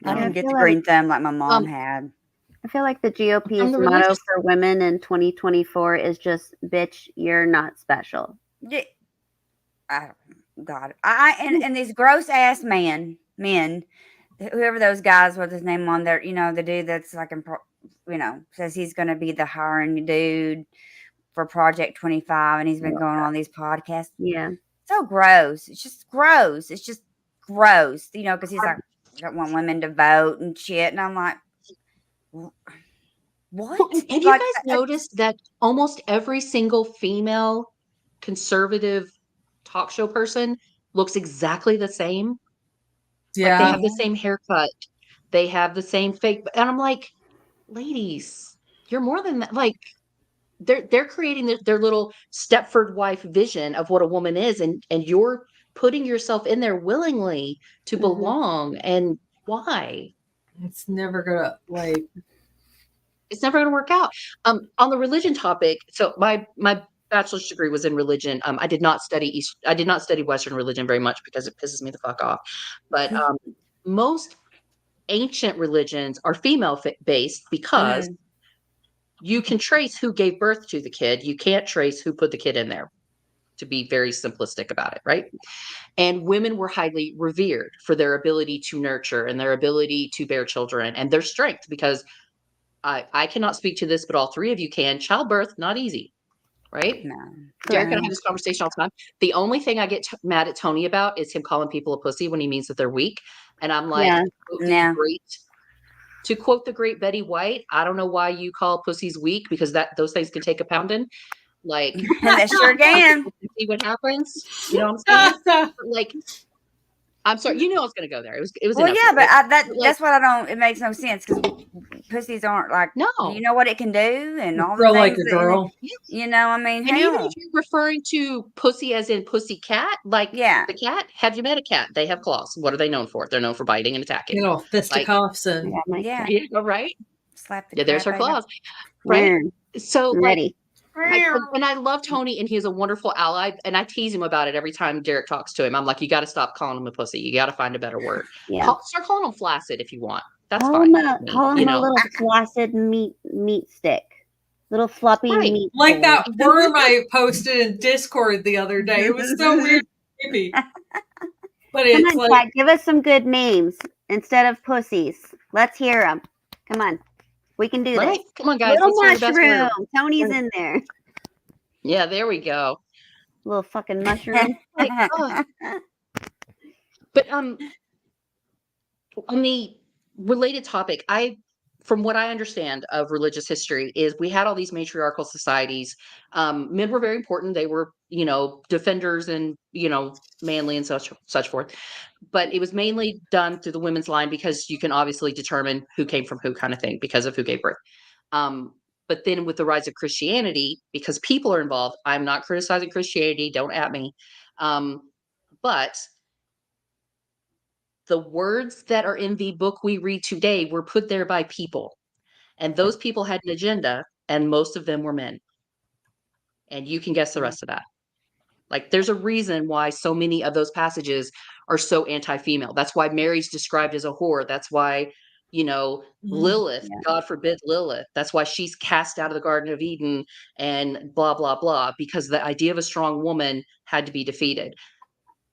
I Yeah, didn't I get feel the like- green thumb like my mom Um, had. I feel like the GOP's I'm the motto religious- for women in 2024 is just, bitch, you're not special. Yeah. God, and these gross ass men, whoever those guys, what's his name on there? The dude that's like, says he's going to be the hiring dude for Project 25, and he's been going on these podcasts. Yeah. So gross. It's just gross. It's just gross. Because he's like, I don't want women to vote and shit, and I'm like, what? Well, have you Like, guys noticed that almost every single female conservative talk show person looks exactly the same? Like they Yeah. have the same haircut. They have the same fake. And I'm like, ladies, you're more than that. Like they're creating their little Stepford wife vision of what a woman is, and you're putting yourself in there willingly to Mhm. belong. And why? It's never gonna It's never going to work out. On the religion topic, so my bachelor's degree was in religion. I did not study Western religion very much because it pisses me the fuck off. But most ancient religions are female based because you can trace who gave birth to the kid. You can't trace who put the kid in there, to be very simplistic about it, right? And women were highly revered for their ability to nurture and their ability to bear children and their strength, because I cannot speak to this, but all three of you can. Childbirth, not easy, right? No. Derek and I have this conversation all the time. The only thing I get mad at Tony about is him calling people a pussy when he means that they're weak. And I'm like, Yeah. Yeah. to quote the great Betty White, I don't know why you call pussies weak, because those things can take a pounding. Like, That sure can. see what happens. You know what I'm saying? yeah. But like, I'm sorry, I was going to go there. It was. Well, enough, yeah, but right? that's what I don't. It makes no sense because pussies aren't like. No. You know what it can do, and all the Grow things. like a that- girl. I mean, And even hell. if you're referring to pussy as in pussy cat, like Yeah. the cat, have you met a cat? They have claws. What are they known for? They're known for biting and attacking. Fisticuffs and Yeah, my Yeah. Yeah, right? Slap the Yeah, there's her crap out of claws. Right? Word. So I'm like, ready. and I love Tony, and he is a wonderful ally. And I tease him about it every time Derek talks to him. I'm like, you got to stop calling him a pussy. You got to find a better word. Yeah. Start calling him flaccid if you want. That's Call fine. him a little flaccid meat stick. Little floppy Right. meat. like boy. that worm I posted in Discord the other day. It was so weird, and creepy. But Come it's on, like, Chad, give us some good names instead of pussies. Let's hear them. Come on. We can do Right? this. Come on, guys. Little Let's hear the best mushroom. word. Tony's in there. Yeah, there we go. Little fucking mushroom. Like, but on the related topic, from what I understand of religious history, is we had all these matriarchal societies. Men were very important. They were, defenders and, manly and such forth. But it was mainly done through the women's line because you can obviously determine who came from who, kind of thing, because of who gave birth. But then with the rise of Christianity, because people are involved, I'm not criticizing Christianity, don't at me. But the words that are in the book we read today were put there by people. And those people had an agenda, and most of them were men. And you can guess the rest of that. Like, there's a reason why so many of those passages are so anti-female. That's why Mary's described as a whore. That's why, Lilith, God forbid Lilith. That's why she's cast out of the Garden of Eden and blah, blah, blah, because the idea of a strong woman had to be defeated.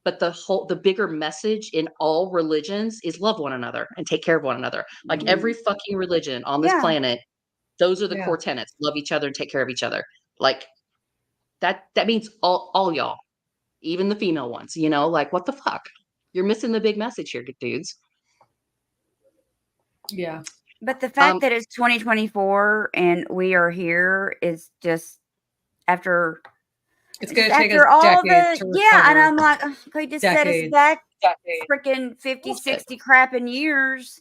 But the bigger message in all religions is love one another and take care of one another. Like every fucking religion on this planet, those are the core tenets. Love each other and take care of each other. Like that means all y'all, even the female ones, like what the fuck? You're missing the big message here, dudes. yeah. But the fact that it's 2024 and we are here is just after. It's going to take us after all decades to recover. and I'm like, okay, just set us Decades. back freaking 50, Bullshit. 60 crapping years.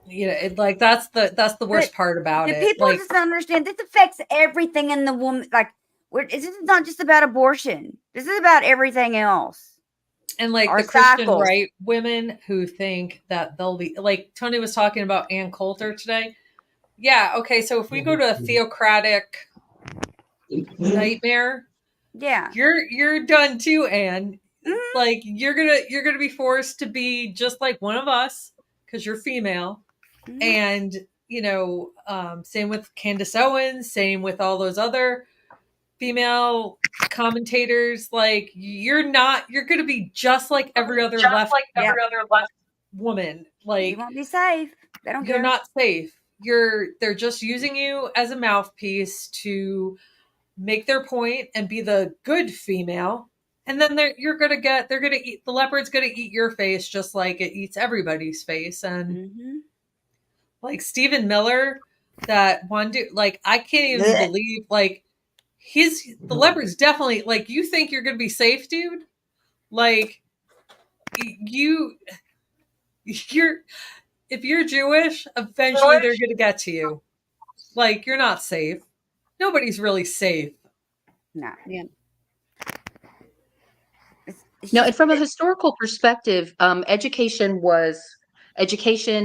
That's the worst part about The it. people Like, just don't understand. This affects everything in the woman. Like This is not just about abortion. This is about everything else. And like Our the Christian cycles. right women who think that they'll be like Tony was talking about Ann Coulter today. Yeah, okay, so if we go to a theocratic nightmare, Yeah. you're done too, Anne. Mhm. Like you're gonna be forced to be just like one of us because you're female. Mhm. And same with Candace Owens, same with all those other female commentators. Like you're gonna be just like every other left woman. You Like won't be safe. They don't you're care. not safe. They're just using you as a mouthpiece to make their point and be the good female. And then the leopard's gonna eat your face just like it eats everybody's face. And Mhm. like Stephen Miller, that one dude, like I can't even Blech. believe like the leopard's definitely like, you think you're gonna be safe, dude? Like you're if you're Jewish, eventually they're gonna get to you. Like you're not safe. Nobody's really safe. No. Yeah. It's No, just- and from a historical perspective, education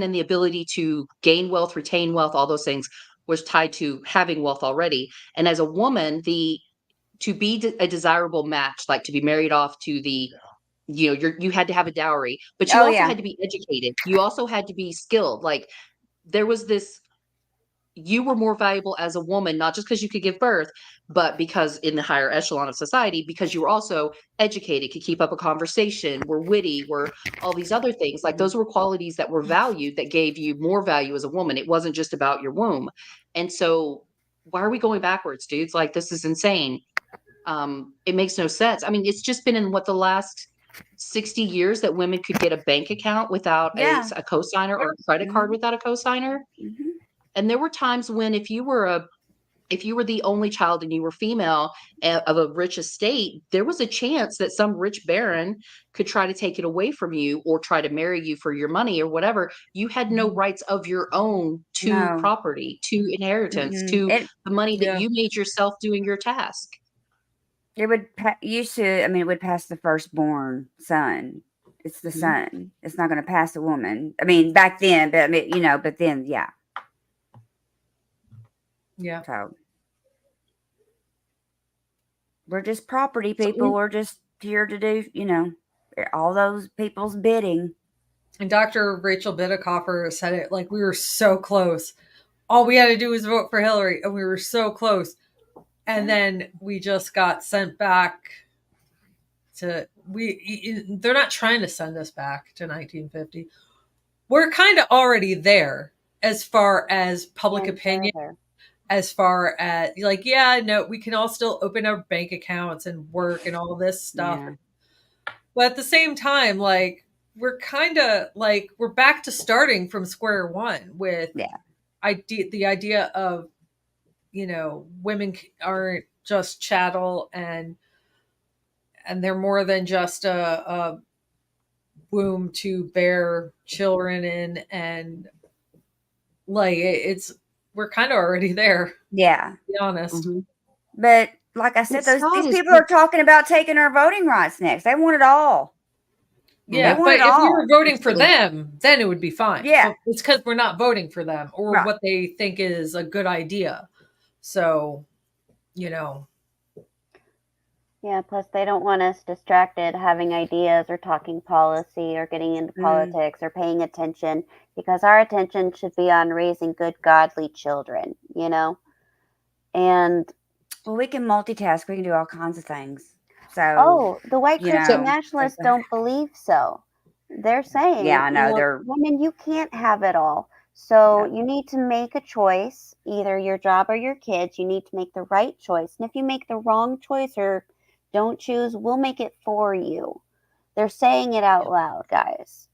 and the ability to gain wealth, retain wealth, all those things was tied to having wealth already. And as a woman, to be a desirable match, like to be married off to you had to have a dowry, but you Oh, also yeah. had to be educated. You also had to be skilled. Like there was this, you were more valuable as a woman, not just because you could give birth, but because in the higher echelon of society, because you were also educated, could keep up a conversation, were witty, were all these other things. Like those were qualities that were valued, that gave you more value as a woman. It wasn't just about your womb. And so why are we going backwards, dudes? Like this is insane. It makes no sense. I mean, it's just been in the last 60 years that women could get a bank account without Yeah. a cosigner, or a credit card Mhm. without a cosigner. Mhm. And there were times when if you were the only child and you were female of a rich estate, there was a chance that some rich baron could try to take it away from you or try to marry you for your money or whatever. You had no rights of your own to No. property, to inheritance, Mm-mm. to It the money that Yeah. you made yourself doing your task. it would it would pass the firstborn son. It's the Mhm. son. It's not going to pass a woman. I mean, back then, but I mean, but then, yeah. Yeah. So we're just property So people. We're just here to do, all those people's bidding. And Dr. Rachel Bidicoffer said it like we were so close. All we had to do was vote for Hillary, and we were so close. And then we just got sent back to they're not trying to send us back to 1950. We're kind of already there as far as public And opinion, further. as far as like, yeah, no, we can all still open our bank accounts and work and all this stuff. Yeah. But at the same time, like we're kind of like we're back to starting from square one with the idea of women aren't just chattel and they're more than just a womb to bear children in, and like we're kind of already there, Yeah. to be honest. Mhm. But like I said, What's sad these is people are talking about taking our voting rights next. They want it all. Yeah, They want but it if we all. were voting for them, then it would be fine. Yeah. But it's because we're not voting for them or Right. what they think is a good idea. So, Yeah, plus they don't want us distracted having ideas or talking policy or getting into politics or paying attention, because our attention should be on raising good, godly children, And Well, we can multitask. We can do all kinds of things. So, the white you Christian know, nationalists that's a- don't believe so. They're saying, Yeah, I know, they're- women, you can't have it all. So No. you need to make a choice, either your job or your kids. You need to make the right choice. And if you make the wrong choice or don't choose, we'll make it for you. They're saying it out loud, guys.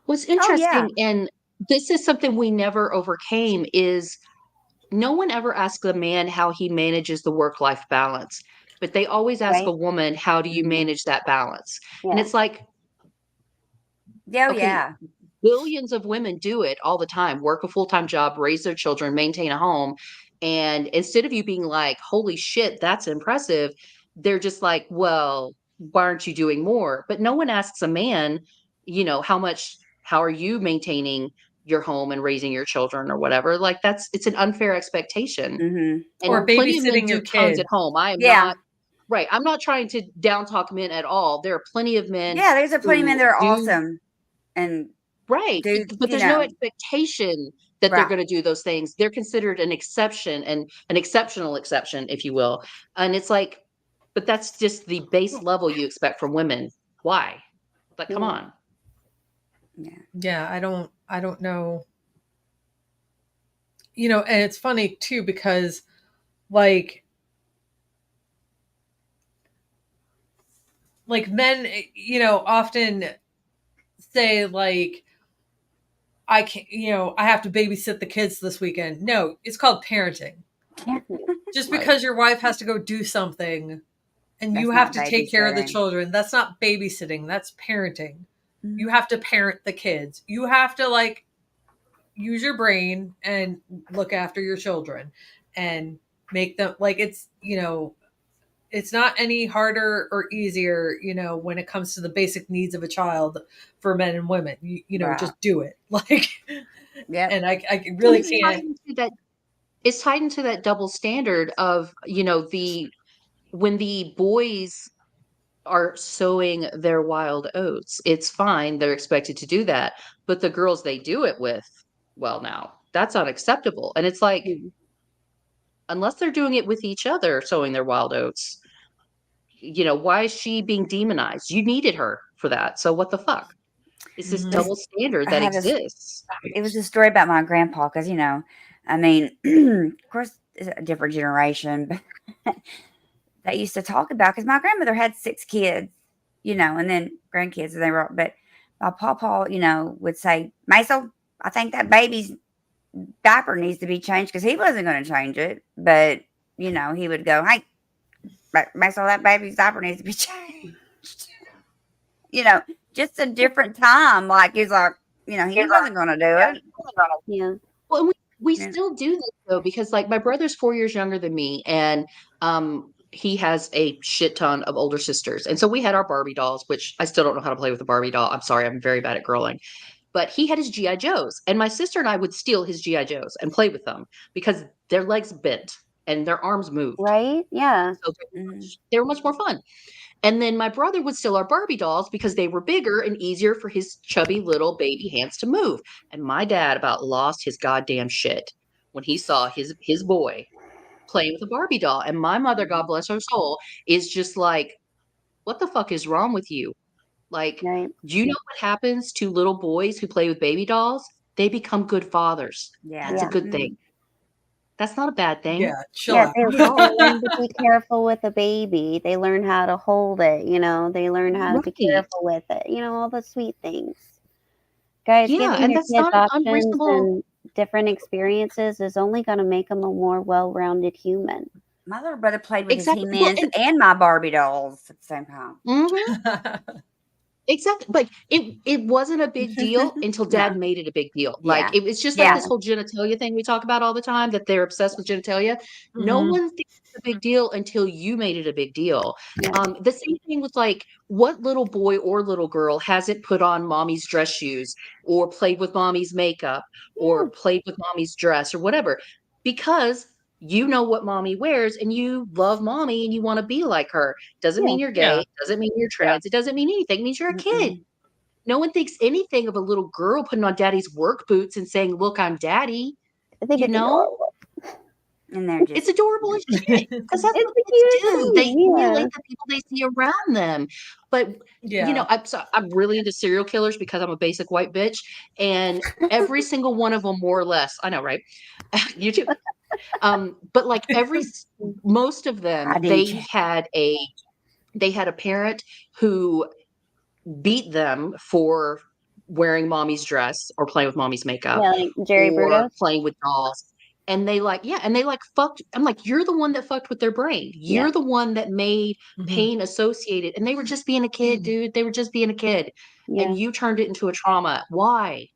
What's Oh, yeah. interesting, and this is something we never overcame, is no one ever asks a man how he manages the work-life balance, but they always ask Right. a woman, how do you Mhm. manage that balance? And Yeah. it's like, Yeah, okay, yeah. billions of women do it all the time, work a full-time job, raise their children, maintain a home. And instead of you being like, holy shit, that's impressive, they're just like, well, why aren't you doing more? But no one asks a man, how are you maintaining your home and raising your children or whatever? Like it's an unfair expectation. Mm-hmm. And Or plenty of men babysitting your do tons kid. at home. I am Yeah. not right. I'm not trying to down talk men at all. There are plenty of men. Yeah, there's a plenty of men that are do- awesome. And Right. do, But you there's no know. expectation that they're Right. going to do those things. They're considered an exception and an exceptional exception, if you will. And it's like, but that's just the base level you expect from women. Why? Like, come Yeah. on. Yeah, I don't know. And it's funny too because like men, often say like I can't, I have to babysit the kids this weekend. No, it's called parenting. Just Right. because your wife has to go do something and That's you have not to take care of the babysitting. children, that's not babysitting, that's parenting. Mhm. You have to parent the kids. You have to like use your brain and look after your children and make them like it's not any harder or easier, when it comes to the basic needs of a child for men and women. Right. Just do it. Like, Yep. and I really It's can't. tied into that double standard of, when the boys are sowing their wild oats, it's fine. They're expected to do that. But the girls they do it with, well, now that's unacceptable. And it's like, unless they're doing it with each other, sowing their wild oats, why is she being demonized? You needed her for that. So what the fuck? It's this Mhm. double standard I that had exists. It was a story about my grandpa because, I mean, of course, it's a different generation, but they used to talk about because my grandmother had 6 kids, and then grandkids, and but my papa, would say, Maisel, I think that baby's diaper needs to be changed because he wasn't going to change it. But, he would go, hey, Maisel, that baby's diaper needs to be changed. Just a different time. Like, he's like, he wasn't going to do it. Yeah. Well, and we Yeah. still do this though, because like my brother's 4 years younger than me, and he has a shit ton of older sisters. And so we had our Barbie dolls, which I still don't know how to play with a Barbie doll. I'm sorry, I'm very bad at girling. But he had his GI Joes, and my sister and I would steal his GI Joes and play with them because their legs bent and their arms moved. Right? Yeah. So Mhm. they were much more fun. And then my brother would steal our Barbie dolls because they were bigger and easier for his chubby little baby hands to move. And my dad about lost his goddamn shit when he saw his boy playing with a Barbie doll. And my mother, God bless her soul, is just like, what the fuck is wrong with you? Like, Right. do you know what happens to little boys who play with baby dolls? They become good fathers. Yeah. That's a Yeah. good thing. That's not a bad thing. Yeah, chill Yeah, out. they learn to be careful with a baby. They learn how to hold it, they learn how to be Right. careful with it, all the sweet things. Guys, Yeah, giving and your that's kids not an options unreasonable. and different experiences is only going to make them a more well-rounded human. My little brother played with Exactly. his Well, He-Mans and my Barbie dolls at the same time. Mhm. Exactly. Like it wasn't a big deal until dad made it a big deal. Like Yeah. it's just Yeah. like this whole genitalia thing we talk about all the time, that they're obsessed with genitalia. No Mhm. one thinks it's a big deal until you made it a big deal. Yeah. The same thing with like, what little boy or little girl hasn't put on mommy's dress shoes or played with mommy's makeup or played with mommy's dress or whatever, because you know what mommy wears and you love mommy and you want to be like her. Doesn't mean you're gay. Yeah. Doesn't mean you're trans. It doesn't mean anything. It means you're a kid. No one thinks anything of a little girl putting on daddy's work boots and saying, look, I'm daddy. I think You it's know? adorable. And they're just It's adorable as shit. Because that's It's what a kids cute do. They thing, yeah. emulate the people they see around them. But Yeah. I'm really into serial killers because I'm a basic white bitch. And every single one of them, more or less, I know, right? You too. But like most of them, I do they too. had a parent who beat them for wearing mommy's dress or playing with mommy's makeup Yeah, like Jerry or Brutos. playing with dolls. And they fucked. I'm like, you're the one that fucked with their brain. You're Yeah. the one that made Mhm. pain associated. And they were just being a kid, dude. They were just being a kid. Yeah. And you turned it into a trauma. Why?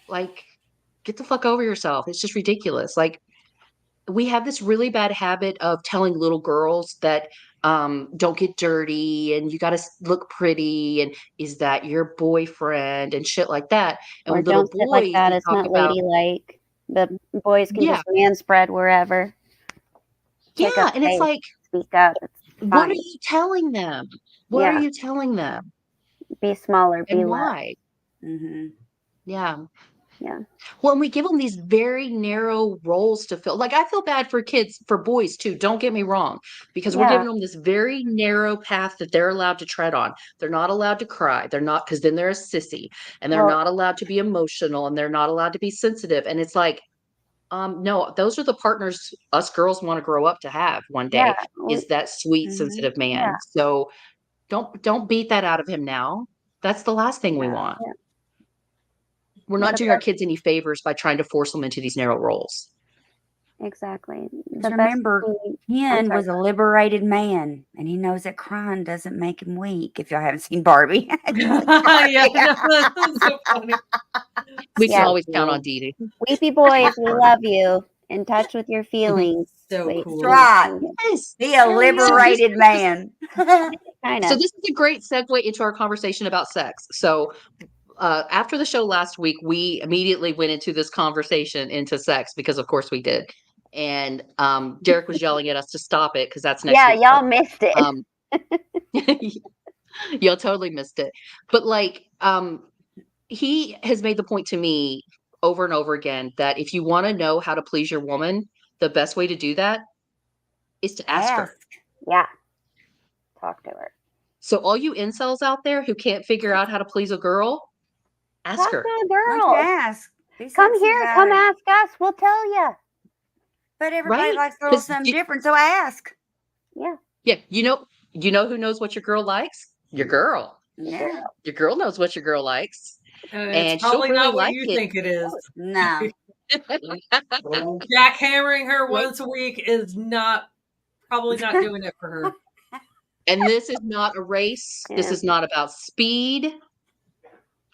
Like, get the fuck over yourself. It's just ridiculous. Like, we have this really bad habit of telling little girls that don't get dirty and you got to look pretty and is that your boyfriend and shit like that. And Or with little don't sit like boys, that. we It's talk not about, ladylike. The boys can yeah, just man spread wherever. Take yeah. up And it's space. like, Speak up. It's what are fine. you telling them? What are Yeah. you telling them? Be smaller. Be And less. why? Hmm. Yeah. Yeah. Well, and we give them these very narrow roles to fill. Like I feel bad for kids, for boys too. Don't get me wrong, because we're Yeah. giving them this very narrow path that they're allowed to tread on. They're not allowed to cry. They're not, because then they're a sissy, and they're Well, not allowed to be emotional, and they're not allowed to be sensitive. And it's like, no, those are the partners us girls want to grow up to have one yeah. day. Is that sweet, Mhm. sensitive man? Yeah. So don't beat that out of him now. That's the last thing we No. want. Yeah. We're Yeah, not the doing our best, kids any favors by trying to force them into these narrow roles. exactly. Just The best remember, thing. Ken sorry, was a liberated man, and he knows that crying doesn't make him weak. If y'all haven't seen Barbie, Yeah, no, that's so funny. We can Yeah. always count on Cool. Dee Dee. Weepy boys, we love you. In touch with your feelings. So Wait, cool. that's right. Yes. Be a Hell yeah. liberated man. kind So of. this is a great segue into our conversation about sex. So after the show last week, we immediately went into this conversation into sex because of course we did. And Derek was yelling at us to stop it because that's next Yeah, week's y'all show. missed it. Y'all totally missed it. But like he has made the point to me over and over again that if you want to know how to please your woman, the best way to do that is to ask her. Yeah. Talk to her. So all you incels out there who can't figure out how to please a girl, ask Talk her. to a Why don't you girl. ask? Be Come sexy here. about Come it. ask us. We'll tell you. But everybody Right? likes a little 'Cause something you- different, so ask. Yeah. Yeah, you know who knows what your girl likes? Your girl. Yeah. Your girl knows what your girl likes. And And it's she'll probably really not what like you it. think it is. No. Jackhammering her Right. once a week is probably not doing it for her. And this is not a race. This Yeah. is not about speed.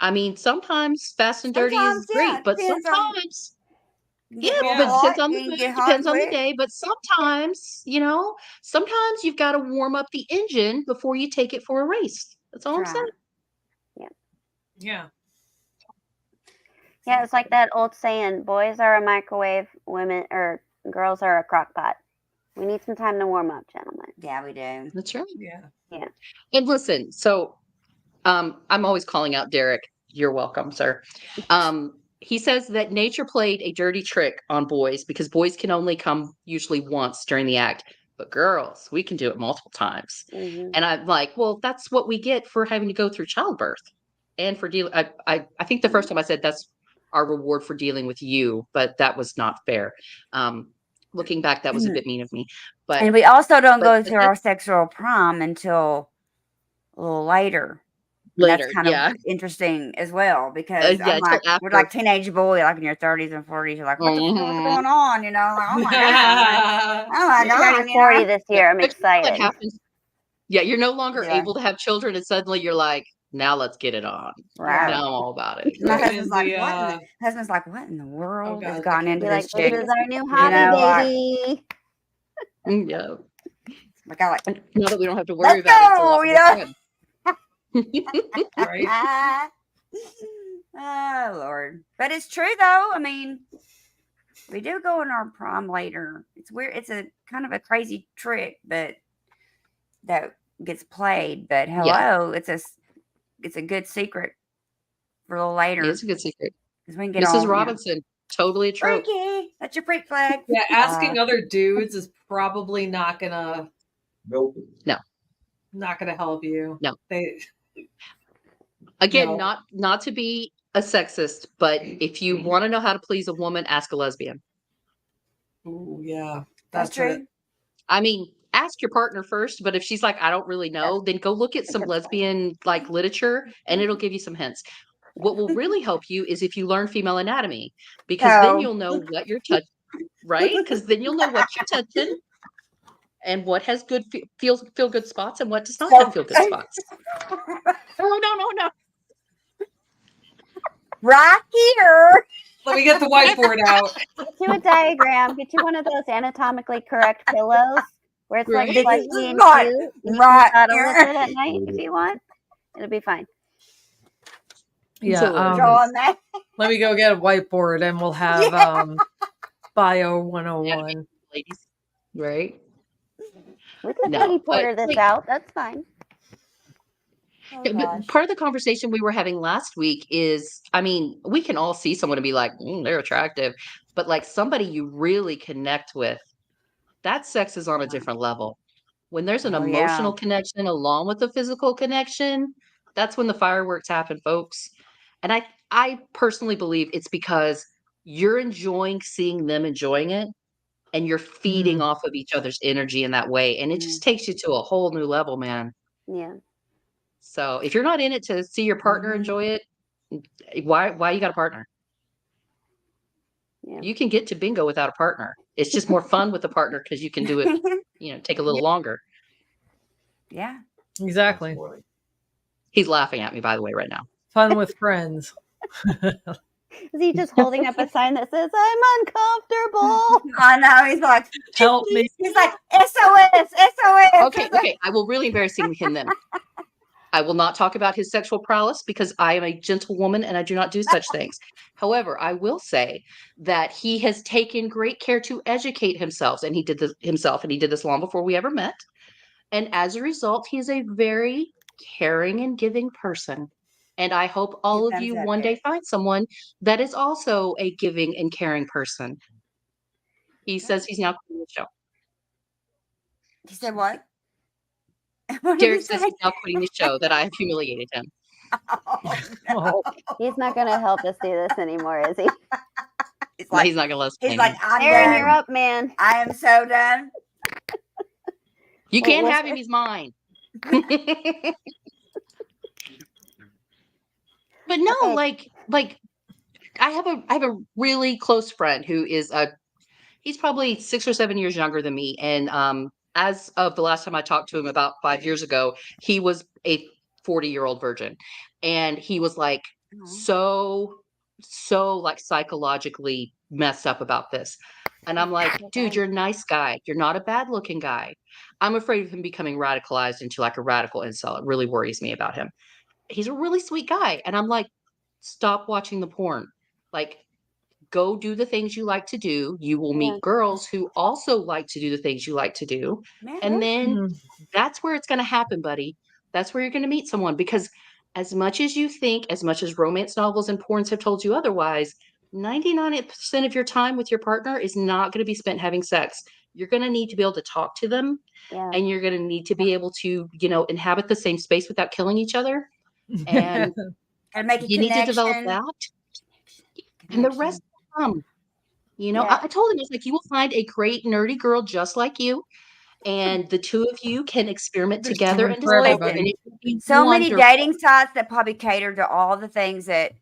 I mean, sometimes fast and dirty Sometimes, is great, yeah, but depends on- sometimes You yeah, get real but Yeah. hot, depends on the you can mood, get hot depends on the quick. day. But sometimes, sometimes you've got to warm up the engine before you take it for a race. That's all I'm That's saying. right. Yeah. Yeah, it's like that old saying, boys are a microwave, women or girls are a crock pot. We need some time to warm up, gentlemen. Yeah, we do. That's right. Yeah. And listen, so I'm always calling out Derek. You're welcome, sir. He says that nature played a dirty trick on boys because boys can only come usually once during the act, but girls, we can do it multiple times. Hmm. And I'm like, well, that's what we get for having to go through childbirth and for dealing. I think the first time I said that's our reward for dealing with you, but that was not fair. Looking back, that was a bit mean of me. But And we also don't go but to our sexual prom until a little later. And later, that's kind yeah. of interesting as well because Yeah, I'm till like, we're after. like teenage boy, like in your 30s and 40s. You're like, what the fuck is Mhm. going on? You know, like, oh my god, oh my I'm god, turning you 40 know? this year. I'm But you know what excited. happens? Yeah, you're no longer Yeah. able to have children, and suddenly you're like, now let's get it on. Right. Now I'm all about it. My Right. husband's like, The, what in the world has God, I gone can't into Be do like, this this chick? is our new You hobby, know, like- baby. Yeah. Like, I like, Now that we don't have to worry let's about it, it's a lot go, more you know? fun. Right. Oh Lord. But it's true though. I mean, we do go in our prom later. It's weird. It's a kind of a crazy trick, but that gets played. But hello, it's a good secret for a little later It's a good secret. because we can get Mrs. all Robinson, totally a trope. freaky. That's your freak flag. Yeah, asking other dudes is probably not gonna help you. No. They Again, No. not to be a sexist, but if you want to know how to please a woman, ask a lesbian. Ooh, yeah. That's true. it. I mean, ask your partner first, but if she's like, I don't really know, then go look at some lesbian like literature and it'll give you some hints. What will really help you is if you learn female anatomy, because No. then you'll know what you're touching, right? Because then you'll know what you're touching and what has good feel good spots and what does not have feel good spots. Oh no. right here. Let me get the whiteboard out. Get you a diagram. Get you one of those anatomically correct pillows where it's like Right. fuzzy and Right. cute. You can Right cuddle here. with it at night if you want. It'll be fine. Yeah. Absolutely. Drawing that. Let me go get a whiteboard and we'll have Yeah. Bio 101. Ladies, right? We could No, Katie but, Porter this like- out. That's fine. Oh, Yeah, gosh. but part of the conversation we were having last week is, I mean, we can all see someone and be like, they're attractive, but like somebody you really connect with, that sex is on a different level. When there's an Oh, yeah. emotional connection along with the physical connection, that's when the fireworks happen, folks. And I personally believe it's because you're enjoying seeing them enjoying it, and you're feeding off of each other's energy in that way, and it just takes you to a whole new level, man. Yeah. So if you're not in it to see your partner Mhm. enjoy it, why you got a partner? Yeah. You can get to bingo without a partner. It's just more fun with a partner because you can do it, take a little longer. Yeah. Exactly. He's laughing at me, by the way, right now. Fun with friends. Is he just holding up a sign that says, I'm uncomfortable? I know. He's like, Help me. he's like, SOS, SOS. Okay, I will really embarrassing him then. I will not talk about his sexual prowess because I am a gentle woman and I do not do such things. However, I will say that he has taken great care to educate himself, and he did this long before we ever met. And as a result, he is a very caring and giving person. And I hope all of thumbs you up one there. day find someone that is also a giving and caring person. He says he's now quitting the show. He said what? What did Derek he says say? he's now quitting the show, that I have humiliated him. Oh, Oh, He's not going to help us do this anymore, is he? He's No, like, he's not going to let us he's play like, anymore. I'm Aaron, done. you're up, man. I am so done. You Wait, can't what's have him. it? He's mine. But no, Okay. like I have a really close friend who is he's probably 6 or 7 years younger than me, and as of the last time I talked to him about 5 years ago, he was a 40-year-old virgin, and he was like so like psychologically messed up about this. And I'm like, dude, you're a nice guy. You're not a bad looking guy. I'm afraid of him becoming radicalized into like a radical incel. It really worries me about him. He's a really sweet guy. And I'm like, stop watching the porn. Like, go do the things you like to do. You will meet Yeah. girls who also like to do the things you like to do. Man, And then Mhm. that's where it's going to happen, buddy. That's where you're going to meet someone, because as much as you think, as much as romance novels and porns have told you otherwise, 99% of your time with your partner is not going to be spent having sex. You're going to need to be able to talk to them, Yeah. and you're going to need to be able to, inhabit the same space without killing each other. And gotta make a you need to develop connection. that. And the rest will come. Yeah. I told him, I was like, you will find a great nerdy girl just like you, and the two of you can experiment There's together time and for discover. everybody. And it will be So many wonderful. dating sites that probably cater to all the things that,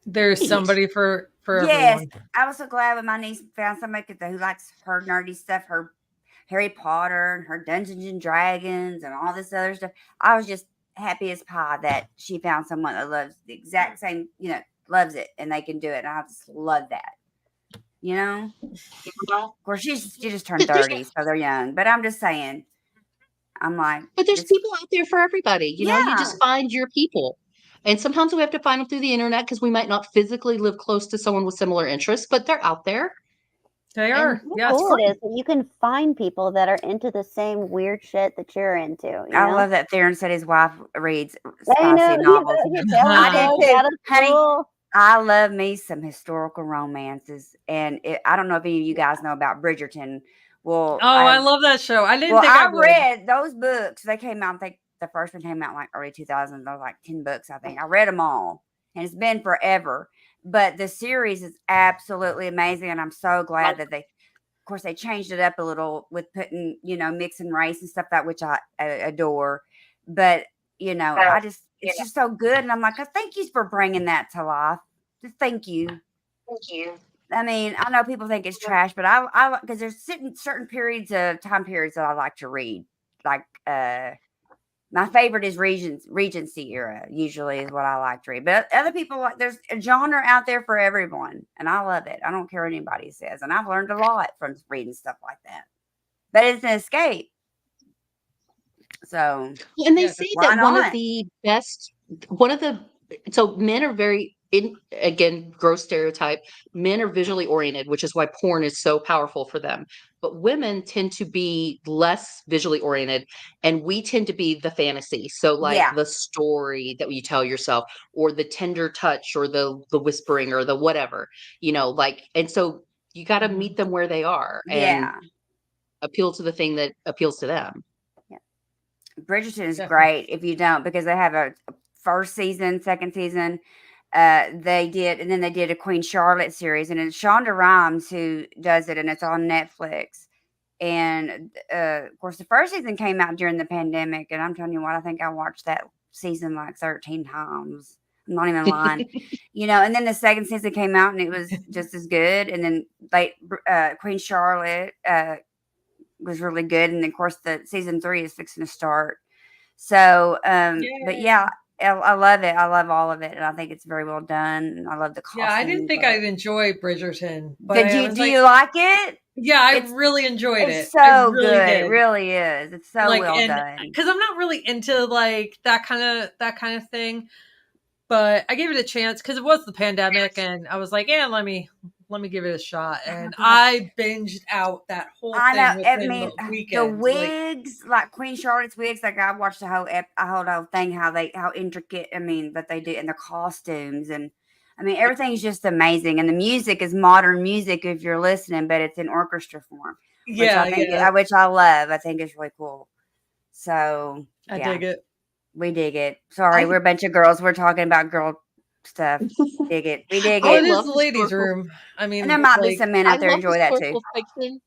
There's somebody for yes. everyone. I was so glad when my niece found somebody who likes her nerdy stuff, her Harry Potter and her Dungeons and Dragons and all this other stuff. I was just happy as pie that she found someone that loves the exact same, loves it, and they can do it. And I just love that. Of course, she just turned 30, so they're young. But I'm just saying, I'm like, But there's it's- people out there for everybody. You just find your people. And sometimes we have to find them through the internet because we might not physically live close to someone with similar interests, but they're out there. They are. And Yeah, it's Cool it fun. is that you can find people that are into the same weird shit that you're into. You I know? love that Theron said his wife reads I know. spicy novels. He's telling I us do too, out of honey. school. I love me some historical romances, and I don't know if any of you guys know about Bridgerton. Well, Oh, I love that show. I didn't well, think I would. read those books. They came out. I think the first one came out in like early 2000s. There was like 10 books, I think. I read them all, and it's been forever. But the series is absolutely amazing, and I'm so glad that of course, they changed it up a little with putting, mixing race and stuff, that which I adore. But it's just so good, and I'm like, thank you for bringing that to life. Just thank you. Thank you. I mean, I know people think it's trash, but I because there's certain time periods that I like to read, like My favorite is Regency era. Usually is what I like to read. But other people like there's a genre out there for everyone, and I love it. I don't care what anybody says, and I've learned a lot from reading stuff like that. But it's an escape. So And they Yeah, say why that one of not? the best, one of the, so men are very, again, gross stereotype, men are visually oriented, which is why porn is so powerful for them. But women tend to be less visually oriented, and we tend to be the fantasy. So, like yeah, the story that you tell yourself, or the tender touch, or the whispering, or the whatever, like, and so you got to Mhm. meet them where they are and yeah. appeal to the thing that appeals to them. Bridgerton is Definitely. great if you don't, because they have a first season, second season. They did, and then they did a Queen Charlotte series, and it's Shonda Rhimes who does it, and it's on Netflix. And of course, the first season came out during the pandemic, and I'm telling you what, I think I watched that season like 13 times. I'm not even lying, And then the second season came out, and it was just as good. And then Queen Charlotte was really good, and of course, the season 3 is fixing to start. So, but Yay. yeah, I love it. I love all of it, and I think it's very well done. And I love the costumes. Yeah, I didn't think of I'd it. enjoy Bridgerton, but Did I you? was Do like, you like it? yeah, I It's- really enjoyed it. It's I so really good. It did. really is. It's so Like, well and done. because I'm not really into like that kind of thing, but I gave it a chance because it was the pandemic, and I was like, yeah, let me give it a shot, and God. I binged out that whole I thing know. I within mean, the the weekend. wigs, like Queen Charlotte's wigs, like I watched the whole thing, how intricate. I mean, that they do, and the costumes, and I mean, everything's just amazing. And the music is modern music if you're listening, but it's in orchestra form, which Yeah, I think, yeah, which I love. I think it's really cool. So I yeah, dig it. we dig it. Sorry, we're a bunch of girls. We're talking about girl stuff. Dig it. We dig Well, I it it. is love the ladies' historical room. I mean, And there might be like, some men I out there love enjoy that too. historical fiction.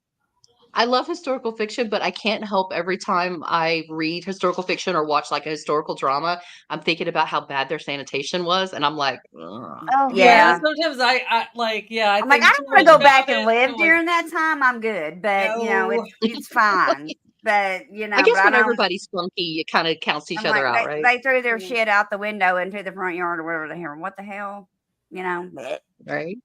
I love historical fiction, but I can't help every time I read historical fiction or watch like a historical drama, I'm thinking about how bad their sanitation was, and I'm like, ugh. Oh, yeah. Yeah. Sometimes I like, yeah, I I'm like, think I too don't want much to go back about and it. live I'm like, during that time. I'm good, but no. it's fine. But I guess but I when don't. everybody's funky, it kind of counts each I'm other like, out, right? they threw their Mhm. shit out the window into the front yard or whatever the hell. What the hell, Bleh. Right?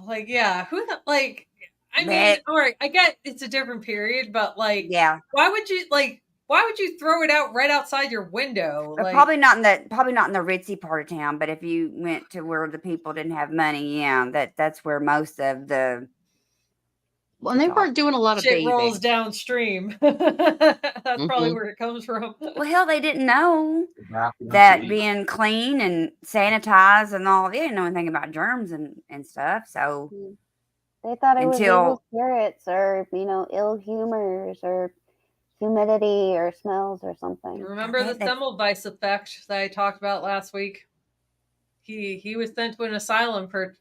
Like, yeah, who the like? I mean, Bleh. all right, I get it's a different period, but like, Yeah, why would you throw it out right outside your window? but Like, probably not in the ritzy part of town. But if you went to where the people didn't have money, yeah, that's where most of the Well, and they talk. weren't doing a lot of shit bathing. rolls downstream. That's probably Mhm. where it comes from. Well, hell, they didn't know Not that to eat. being clean and sanitized and all. They didn't know anything about germs and stuff. So They thought it was until evil spirits or, ill humors or humidity or smells or something. Remember the That- Semmelweis effect that I talked about last week? He was sent to an asylum for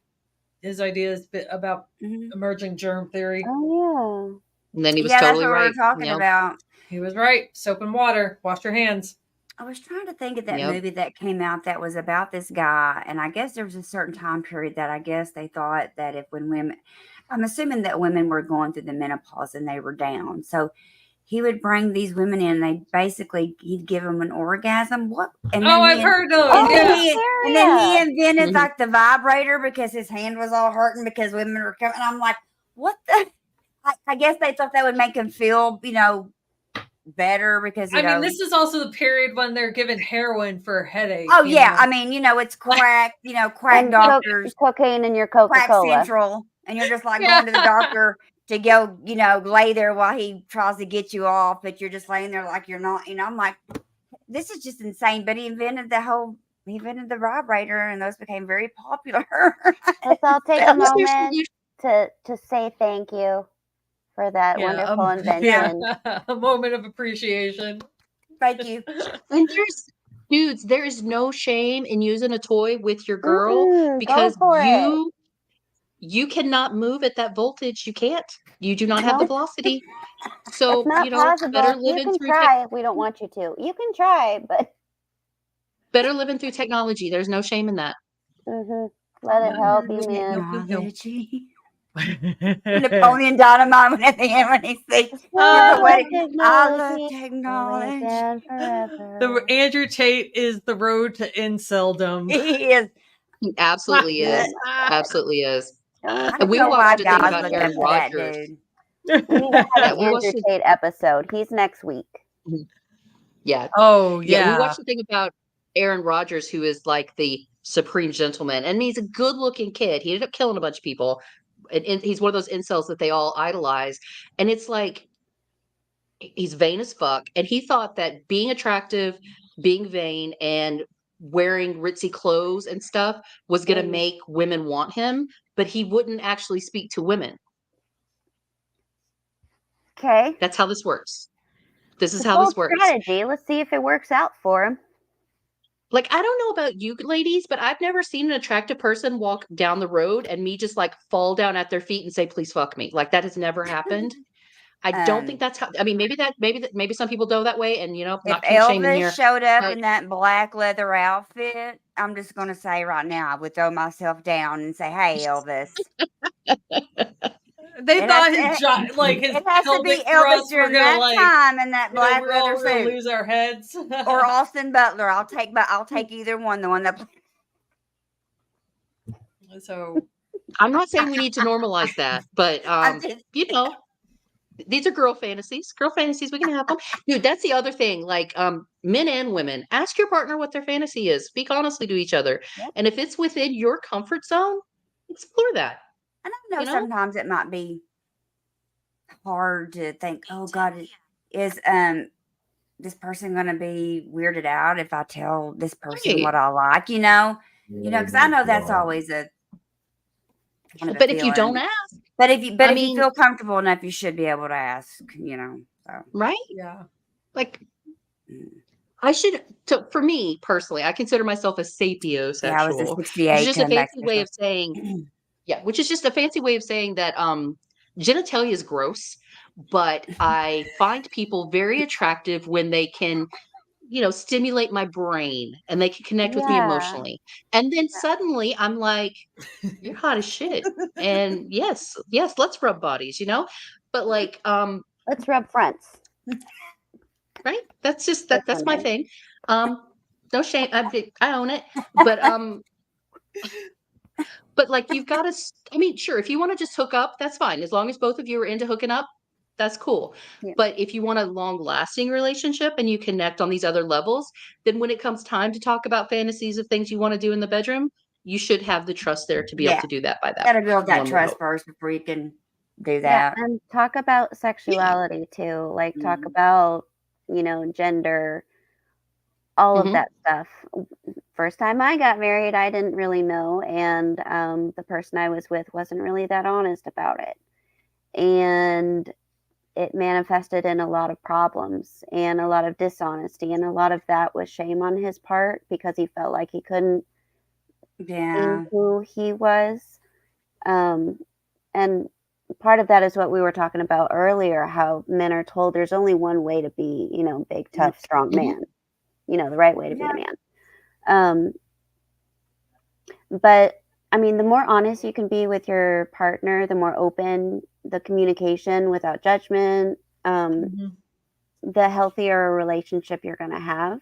his ideas about Mhm. emerging germ theory. Oh, And then he was Yeah, that's totally what we right. were talking about. He was right. Soap and water. Wash your hands. I was trying to think of that Yep. movie that came out that was about this guy, and I guess there was a certain time period that I guess they thought that I'm assuming that women were going through the menopause and they were down, so he would bring these women in. He'd give them an orgasm. What? And Oh, then I've heard those. Oh, Yeah. and then he Hysteria. invented Mhm. like the vibrator because his hand was all hurting because women were coming. And I'm like, what the? I guess they thought that would make him feel, better because I mean, this is also the period when they're given heroin for a headache. Oh you yeah, know? I mean, it's crack, crack And doctors, cocaine in your crack Coca-Cola. central, and you're just like Yeah. going to the doctor to go, lay there while he tries to get you off, but you're just laying there like you're not. I'm like, this is just insane. But he invented the vibrator, and those became very popular. Let's all take a That was their moment solution. to say thank you for that wonderful invention. Yeah. A moment of appreciation. Thank you. And there is no shame in using a toy with your girl Mm-mm, because go for it. you cannot move at that voltage. You can't. You do not have the No. velocity. So, It's not possible. better You living can through try. We don't want you to. You can try, but better living through technology. There's no shame in that. let it help you, man. Nope. Technology. Napoleon Dynamite when at the end when he says, Oh, I love technology. The Andrew Tate is the road to inceldom. He is. He absolutely is. Absolutely is. I And don't we know why watched a thing guys about look Aaron up to that Rodgers. dude. We need to have Yeah, an we watched Andrew a- Tate episode. He's next week. Yeah, Oh yeah, we yeah. watched the thing about Aaron Rodgers, who is like the supreme gentleman, and he's a good-looking kid. He ended up killing a bunch of people, and he's one of those incels that they all idolize. And it's like he's vain as fuck, and he thought that being attractive, being vain, and wearing ritzy clothes and stuff was going to Mm. make women want him, but he wouldn't actually speak to women. Okay. That's how this works. This is It's a how bold this works. strategy. Let's see if it works out for him. Like, I don't know about you ladies, but I've never seen an attractive person walk down the road and me just like fall down at their feet and say, please fuck me. Like, that has never happened. I don't think that's how, I mean, maybe some people go that way, and If not kink shaming Elvis here. showed up but- in that black leather outfit, I'm just gonna say right now, I would throw myself down and say, "Hey, Elvis." They It thought has his to- like his It has to be pelvic Elvis thrusts were during gonna that like time in that black we're all leather gonna suit, lose our heads. or Austin Butler. I'll take either one. The one that So I'm not saying we need to normalize that, but I'm just- these are girl fantasies. Girl fantasies, we can have them. Dude, that's the other thing. Like, men and women, ask your partner what their fantasy is. Speak honestly to each other. Yep. And if it's within your comfort zone, explore that. And I know You know? sometimes it might be hard to think, oh God, is this person gonna be weirded out if I tell this person Right. what I like, because I know that's always a kind of a But if you don't feeling. ask, But if you I if mean- you feel comfortable enough, you should be able to ask, So right? yeah. Like, mm. for me personally, I consider myself a sapiosexual. Yeah, I was a Which 68 is just a come back fancy way special. of saying, yeah, which is just a fancy way of saying that genitalia is gross, but I find people very attractive when they can, stimulate my brain and they can connect with me Yeah. emotionally. And then suddenly I'm like, you're hot as shit. And yes, let's rub bodies, But like, Let's rub fronts. right? That's just That's that's my fine. thing. No shame. I own it. But but like you've got to. I mean, sure. If you want to just hook up, that's fine. As long as both of you are into hooking up, that's cool. Yeah. But if you want a long-lasting relationship and you connect on these other levels, then when it comes time to talk about fantasies of things you want to do in the bedroom, you should have the trust there to be Yeah. able to do that by that. Gotta build that one would trust hope. first before you can do Yeah, that. and talk about sexuality too. Like talk Mhm. about, gender, all Mhm. of that stuff. First time I got married, I didn't really know, and the person I was with wasn't really that honest about it. And it manifested in a lot of problems and a lot of dishonesty, and a lot of that was shame on his part because he felt like he couldn't Yeah. be who he was. And part of that is what we were talking about earlier, how men are told there's only one way to be, big, tough, strong man, the right way to be a man. But I mean, the more honest you can be with your partner, the more open the communication without judgment, Mhm. the healthier relationship you're going to have,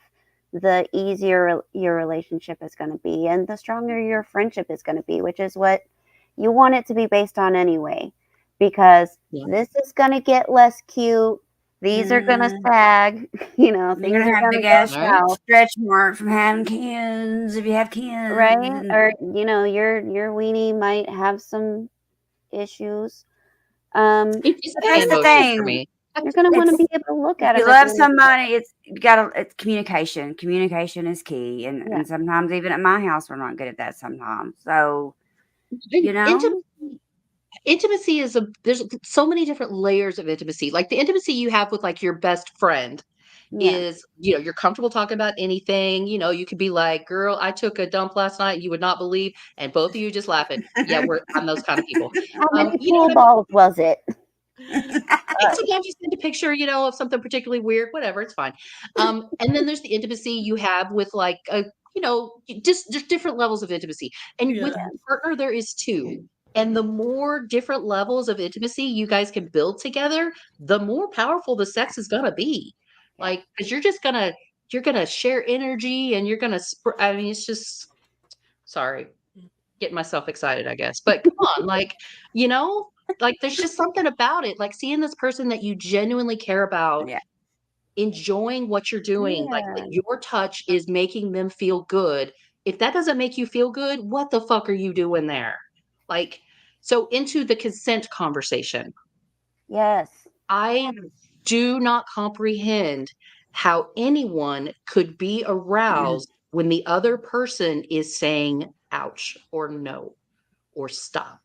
the easier your relationship is going to be, and the stronger your friendship is going to be, which is what you want it to be based on anyway, because Yeah. this is going to get less cute. These are going to sag, things You're are gonna have going to big go ass south, stretch marks from having kids if you have kids. right? Or, your weenie might have some issues. It's But the that's the emotions thing. for me. You're going to want to It's- be able to look at If it. you at love the end of the day. somebody, it's communication. Communication is key. And, Yeah. and sometimes even at my house, we're not good at that sometimes. So, Intimacy there's so many different layers of intimacy. Like the intimacy you have with like your best friend Yeah. is, you're comfortable talking about anything. You could be like, girl, I took a dump last night, you would not believe, and both of you just laughing. Yeah, I'm those kind of people. How many you know pool what I mean? balls was it? And sometimes you send a picture, of something particularly weird, whatever, it's fine. And then there's the intimacy you have with like just different levels of intimacy. And with Yeah. your partner, there is two. And the more different levels of intimacy you guys can build together, the more powerful the sex is gonna be. Like, because you're gonna share energy and you're gonna I mean, it's just sorry, getting myself excited, I guess. But come on, like, you know, like there's just something about it. Like seeing this person that you genuinely care about Yeah. enjoying what you're doing, like Yeah. that your touch is making them feel good. If that doesn't make you feel good, what the fuck are you doing there? Like, so into the consent conversation. Yes. I do not comprehend how anyone could be aroused when the other person is saying ouch or no or stop.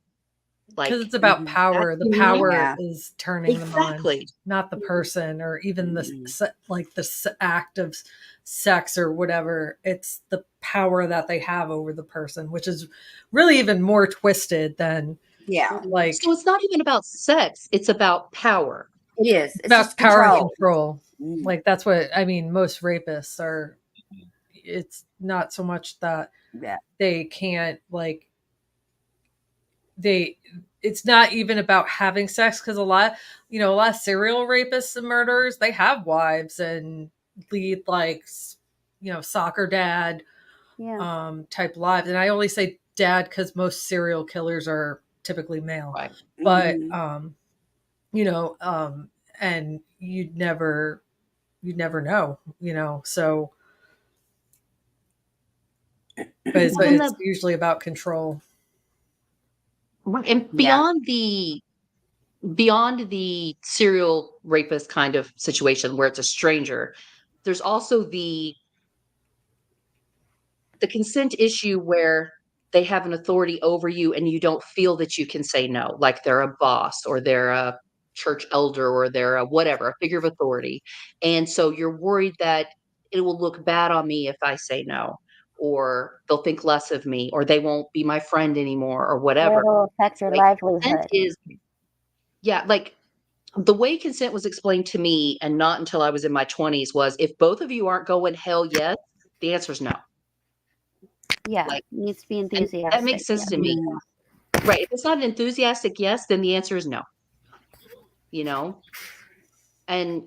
Because Like it's about Mhm. power. The that's power Yeah. is turning them on, exactly. not the person or even the Mhm. like the act of sex or whatever. It's the power that they have over the person, which is really even more twisted than Yeah. like So it's not even about sex, it's about power. It is. It's about just power and control. control. Mhm. Like that's what I mean. Most rapists are. It's not so much that Yeah. they can't like they it's not even about having sex because a lot of serial rapists and murderers, they have wives and lead like soccer dad Yeah. type lives. And I only say dad because most serial killers are typically male. Right. But Mhm. and you'd never know, so but Well, and it's usually about control. and Yeah. beyond the serial rapist kind of situation where it's a stranger, there's also the consent issue where they have an authority over you and you don't feel that you can say no, like they're a boss or they're a church elder or they're a whatever, a figure of authority. And so you're worried that it will look bad on me if I say no, or they'll think less of me, or they won't be my friend anymore, or Or whatever. it'll affect your Like consent livelihood. is, yeah, like the way consent was explained to me, and not until I was in my 20s, was if both of you aren't going hell yes, the answer is no. Yeah. Like, Needs to be and that makes enthusiastic. sense Yes. to me. Mhm. Right. If it's not an enthusiastic yes, then the answer is no, you know? And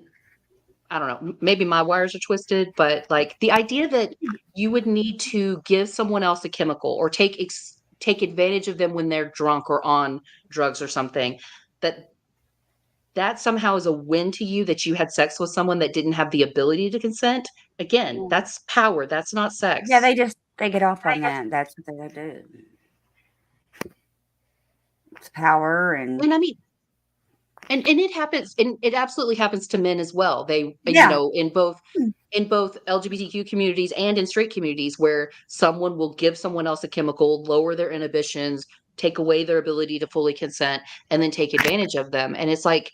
I don't know, maybe my wires are twisted, but like the idea that you would need to give someone else a chemical or take advantage of them when they're drunk or on drugs or something, that that somehow is a win to you that you had sex with someone that didn't have the ability to consent. Again, Yeah. that's power. That's not sex. Yeah, they get off on that. That's what they do. It's power and And I mean, and it happens, and it absolutely happens to men as well. They, yeah. in both LGBTQ communities and in straight communities, where someone will give someone else a chemical, lower their inhibitions, take away their ability to fully consent, and then take advantage of them. And it's like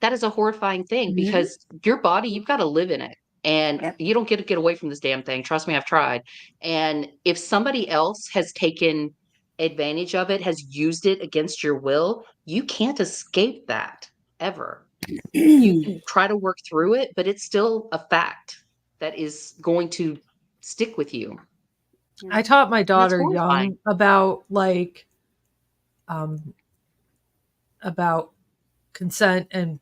that is a horrifying thing Mhm. because your body, you've got to live in it. And Yep. you don't get to get away from this damn thing. Trust me, I've tried. And if somebody else has taken advantage of it, has used it against your will, you can't escape that ever. You can try to work through it, but it's still a fact that is going to stick with you. I taught my And that's daughter horrifying. young um about consent, and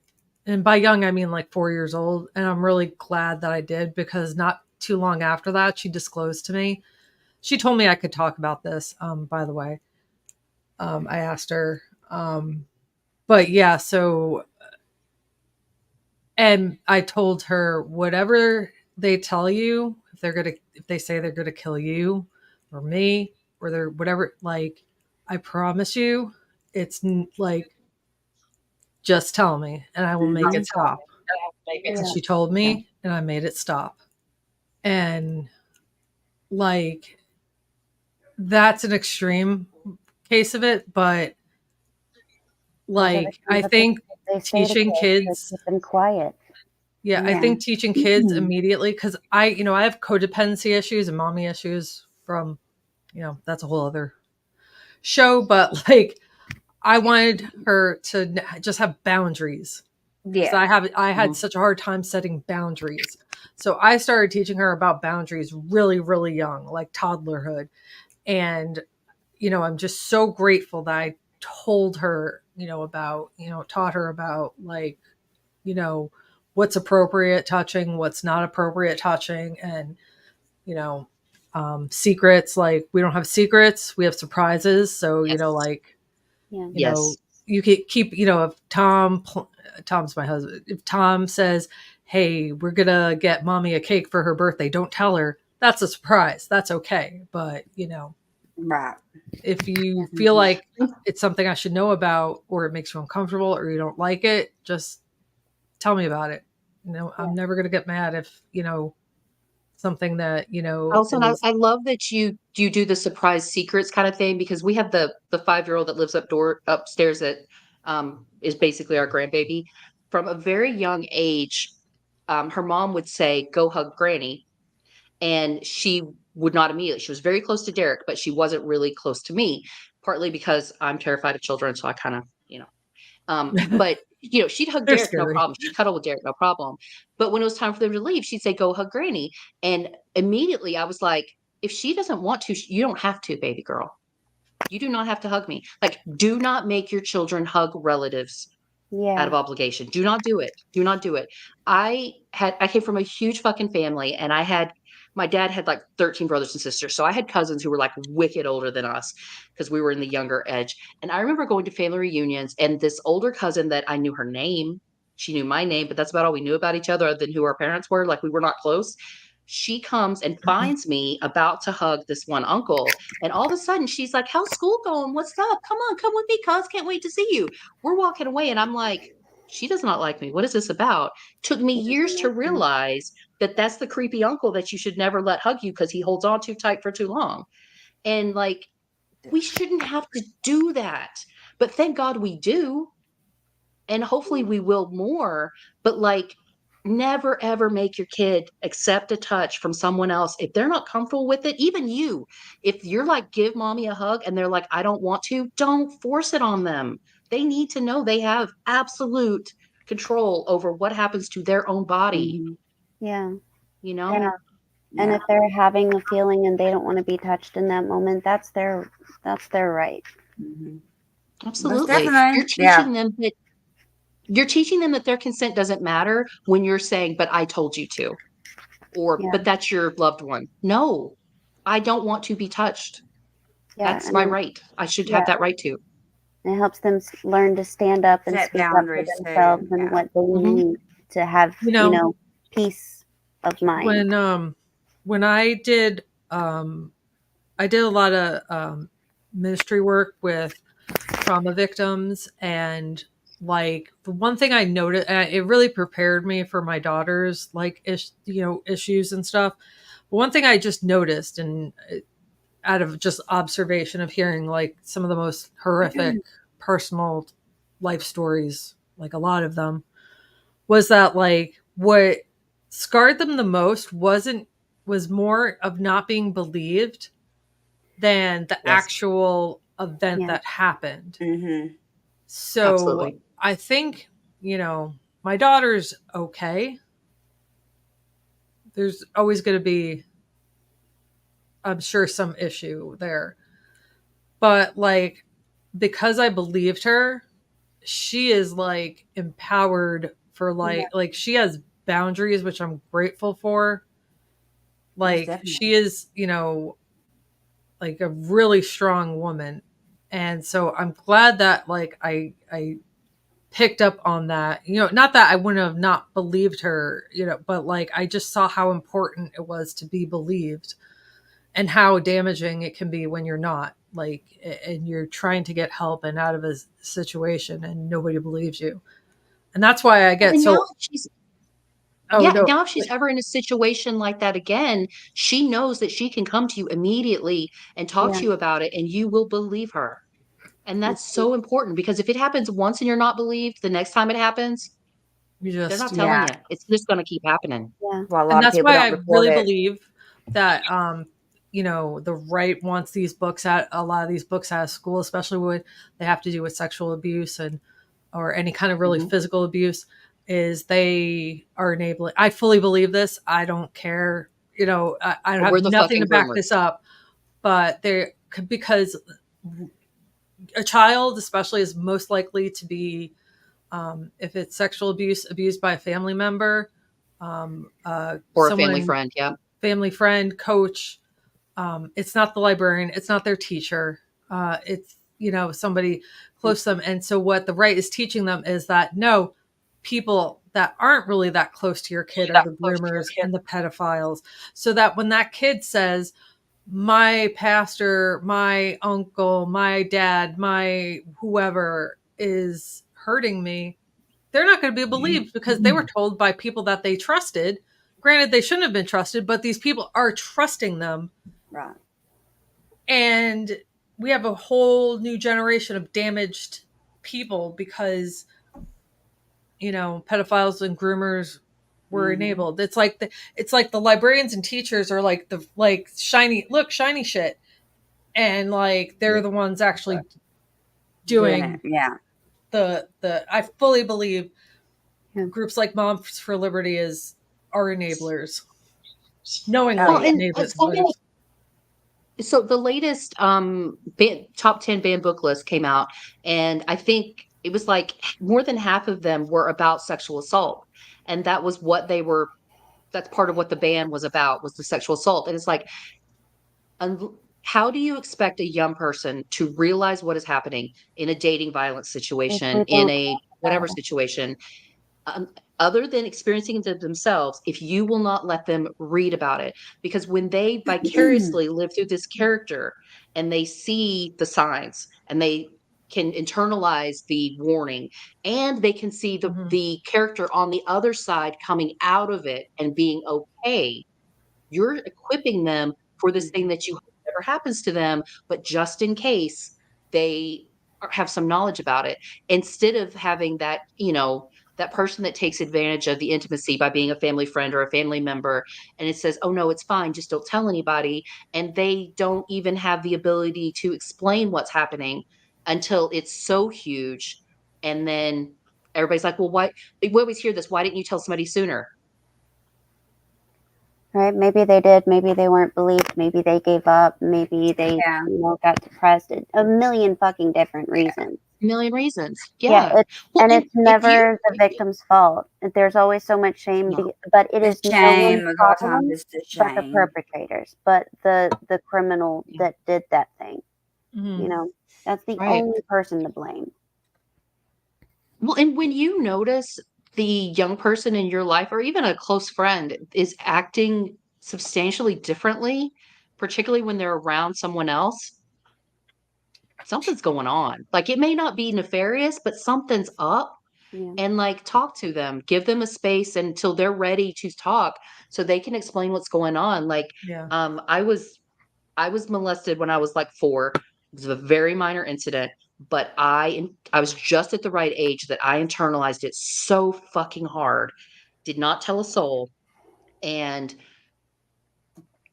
by young I mean like 4 years old, and I'm really glad that I did, because not too long after that she disclosed to me. She told me I could talk about this, by the way. I asked her, but yeah, so, and I told her, whatever they tell you, if they say they're gonna kill you or me or they're whatever, like, I promise you, like, just tell me and I will make it Mhm. stop. And Yeah. she told me and I made it stop. And like, that's an extreme case of it, but There's other like, I kinds of things think that they say to teaching kids to kids, keep them quiet. yeah, I Yeah. think teaching kids Mhm. immediately, because I have codependency issues and mommy issues from, that's a whole other show, but like, I wanted her to just have boundaries, because Yeah. I had Mhm. such a hard time setting boundaries. So I started teaching her about boundaries really, really young, like toddlerhood. And I'm just so grateful that I told her, about, taught her about, like, you know, what's appropriate touching, what's not appropriate touching, and, you know, secrets. Like, we don't have secrets, we have surprises. So, Yes. like, Yeah. Yes. you could keep, if Tom's my husband, if Tom says, hey, we're gonna get mommy a cake for her birthday, don't tell her. That's a surprise. That's okay. But, Right. if you feel like it's something I should know about, or it makes you uncomfortable, or you don't like it, just tell me about it. I'm never going to get mad if, something that, Also, and is, I love that you do the surprise secrets kind of thing, because we have the 5-year-old that lives upstairs that is basically our grandbaby. From a very young age, her mom would say, "Go hug Granny," and she would not immediately. She was very close to Derek, but she wasn't really close to me, partly because I'm terrified of children, so I kind of, but she'd hug they're Derek, no scary. problem. She'd cuddle with Derek, no problem. But when it was time for them to leave, she'd say, "Go hug Granny." And immediately I was like, if she doesn't want to, you don't have to, baby girl. You do not have to hug me. Like, do not make your children hug relatives out Yeah. of obligation. Do not do it. Do not do it. I came from a huge fucking family, and my dad had like 13 brothers and sisters. So I had cousins who were like wicked older than us, because we were in the younger edge. And I remember going to family reunions, and this older cousin that I knew her name, she knew my name, but that's about all we knew about each other than who our parents were. Like, we were not close. She comes and finds me about to hug this one uncle. And all of a sudden she's like, "How's school going? What's up? Come on, come with me, cuz. Can't wait to see you." We're walking away, and I'm like, she does not like me. What is this about? Took me years to realize that that's the creepy uncle that you should never let hug you, because he holds on too tight for too long. And like, we shouldn't have to do that. But thank God we do. And hopefully we will more. But like, never ever make your kid accept a touch from someone else if they're not comfortable with it. Even you, if you're like, "Give mommy a hug," and they're like, "I don't want to," don't force it on them. They need to know they have absolute control over what happens to their own body, Mhm. Yeah. you know? And and Yeah. if they're having a feeling and they don't want to be touched in that moment, that's their right. Mhm. Absolutely. definitely. You're Yeah. teaching them that their consent doesn't matter when you're saying, "But I told you to," or Yeah. "But that's your loved one." No, I don't want to be touched. Yeah. That's And my then, right. I should yeah, have that right to. it helps them learn to stand up and Set speak up for boundaries too. themselves and Yeah. what they Mhm. need to have, You know, peace of mind. when I did a lot of ministry work with trauma victims, and like, the one thing I noticed, and it really prepared me for my daughter's like issues and stuff. But one thing I just noticed, and out of just observation of hearing like some of the most horrific personal life stories, like a lot of them, was that like what scarred them the most was more of not being believed than the Yes, actual event Yeah. that happened. Mm-hmm. So absolutely. I think, my daughter's okay. There's always going to be, I'm sure, some issue there. But like, because I believed her, she is like empowered for like she has boundaries, which I'm grateful for. Most Like, definitely. she is, like a really strong woman. And so I'm glad that like I picked up on that. Not that I wouldn't have not believed her, but like, I just saw how important it was to be believed, and how damaging it can be when you're not, like, and you're trying to get help and out of a situation and nobody believes you. And that's why I Well, get and now so, oh no. if she's ever in a situation like that again, she knows that she can come to you immediately and talk Yeah. to you about it, and you will believe her. And that's so important, because if it happens once and you're not believed, the next time it happens, You they're not just, telling Yeah. you. It's just going to keep happening. Yeah. Well, a and lot of that's people why don't I report really it. believe that the right wants these books out, a lot of these books out of school, especially when they have to do with sexual abuse and or any kind of really Mhm. physical abuse, is they are enabling. I fully believe this. I don't care. I We're have the nothing to fucking back groomers. this up, but they, because a child, especially, is most likely to be, if it's sexual abuse, abused by a family member, Or a family friend. Yeah. family friend, coach. It's not the librarian. It's not their teacher. It's, somebody close to them. And so what the right is teaching them is that no, people that aren't really that close to your kid are the groomers and the pedophiles. So that when that kid says, my pastor, my uncle, my dad, my whoever is hurting me, they're not going to be believed because they were told by people that they trusted. Granted, they shouldn't have been trusted, but these people are trusting them. Right. And we have a whole new generation of damaged people because, pedophiles and groomers were enabled. It's like the librarians and teachers are like the shiny shit, and like they're the ones actually doing it. Yeah. the I fully believe Yeah. groups like Moms for Liberty are enablers, knowing Oh, Well, and enablers. so the latest top 10 banned book list came out, and I think it was like more than half of them were about sexual assault, and that was what they were. That's part of what the ban was about, was the sexual assault. And it's like, how do you expect a young person to realize what is happening in a dating violence situation, in a whatever situation, other than experiencing it themselves, if you will not let them read about it? Because when they vicariously live through this character and they see the signs and they can internalize the warning, and they can see the character on the other side coming out of it and being okay, you're equipping them for this thing that you hope never happens to them, but just in case they have some knowledge about it, instead of having that, that person that takes advantage of the intimacy by being a family friend or a family member, and it says, oh no, it's fine, just don't tell anybody, and they don't even have the ability to explain what's happening until it's so huge, and then everybody's like, well, why, we always hear this, why didn't you tell somebody sooner? Right? Maybe they did. Maybe they weren't believed. Maybe they gave up. Maybe they, got depressed. A million fucking different reasons. A million reasons. Yeah. It's never the victim's fault. There's always so much shame, but it is shame. no A one's lot of problem times it's the but the shame. perpetrators, but the criminal that did that thing. That's the only person to blame. Well, and when you notice the young person in your life, or even a close friend, is acting substantially differently, particularly when they're around someone else, something's going on. Like, it may not be nefarious, but something's up. Yeah. And like, talk to them, give them a space until they're ready to talk so they can explain what's going on. Like, I was molested when I was like 4. It was a very minor incident, but I was just at the right age that I internalized it so fucking hard, did not tell a soul, and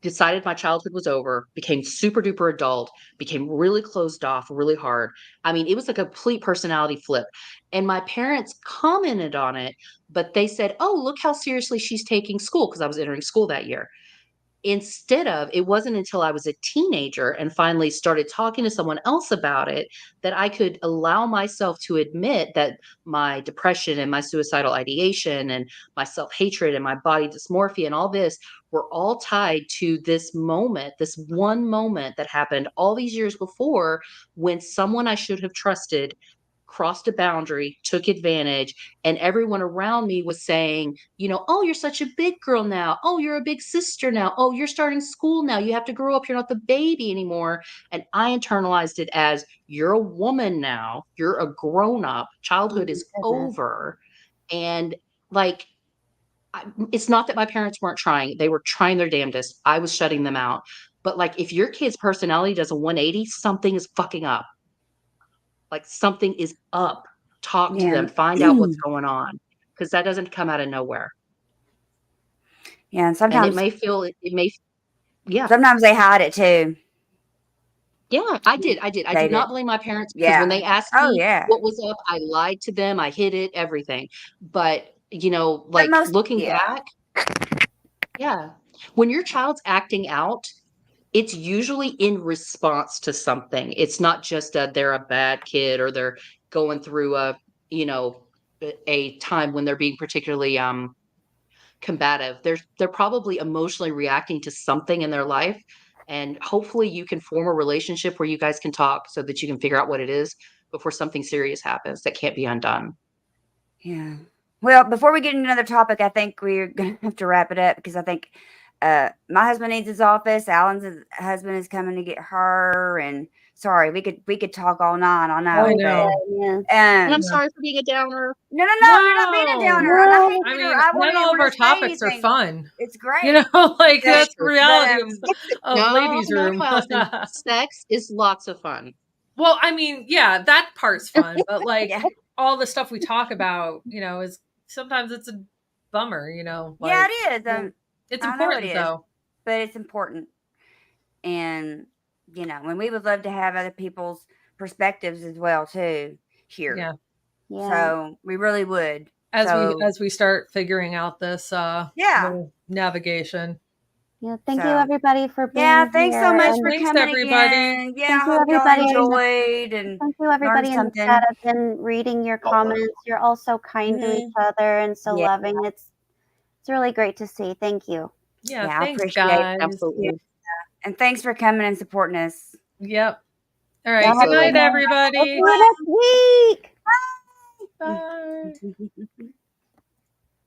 decided my childhood was over, became super duper adult, became really closed off really hard. I mean, it was a complete personality flip. And my parents commented on it, but they said, oh, look how seriously she's taking school, because I was entering school that year. Instead of, it wasn't until I was a teenager and finally started talking to someone else about it that I could allow myself to admit that my depression and my suicidal ideation and my self-hatred and my body dysmorphia and all this were all tied to this moment, this one moment that happened all these years before, when someone I should have trusted crossed a boundary, took advantage, and everyone around me was saying, oh, you're such a big girl now. Oh, you're a big sister now. Oh, you're starting school now. You have to grow up. You're not the baby anymore. And I internalized it as, you're a woman now. You're a grown up. Childhood is over. And like, it's not that my parents weren't trying. They were trying their damnedest. I was shutting them out. But like, if your kid's personality does a 180, something is fucking up. Like, something is up. Talk to them, find out what's going on, because that doesn't come out of nowhere. Yeah, and sometimes sometimes they hide it too. Yeah, I did. I do not blame my parents, because when they asked me what was up, I lied to them. I hid it, everything. But looking back, when your child's acting out, it's usually in response to something. It's not just they're a bad kid or they're going through a time when they're being particularly combative. They're probably emotionally reacting to something in their life, and hopefully you can form a relationship where you guys can talk so that you can figure out what it is before something serious happens that can't be undone. Yeah. Well, before we get into another topic, I think we're going to have to wrap it up because I think my husband needs his office. Alan's husband is coming to get her. And sorry, we could talk all night. I know. I know. Yeah. And I'm And sorry for being a downer. no, you're not being a No. downer. And I hate I to- mean, I won't not even all of wanna our say topics are anything. fun. It's great. You know, like That's that's the true. reality But, of ladies' room. Allison. Sex is lots of fun. Well, I mean, yeah, that part's fun, but like Yeah. all the stuff we talk about, is sometimes it's a bummer, like, Yeah, it is. it's I know important it is. though. But it's important. And, when we would love to have other people's perspectives as well, too, here. Yeah. Yeah. So we really would. As So- we start figuring out this Yeah. little navigation. Yeah. Thank you So- everybody for being Yeah, thanks so here, much and for Thanks, coming everybody. again. Yeah, Thank I you, hope y'all everybody. enjoyed. And thank you everybody in the something. chat. I've been reading your comments. You're all so kind to each other and so Yeah. loving. It's really great to see. Thank you. Yeah, Yeah, I thanks, appreciate it. guys. Absolutely. And thanks for coming and supporting us. Yep. All right. Yeah, Good have a night, good night. everybody. See you next week. Bye.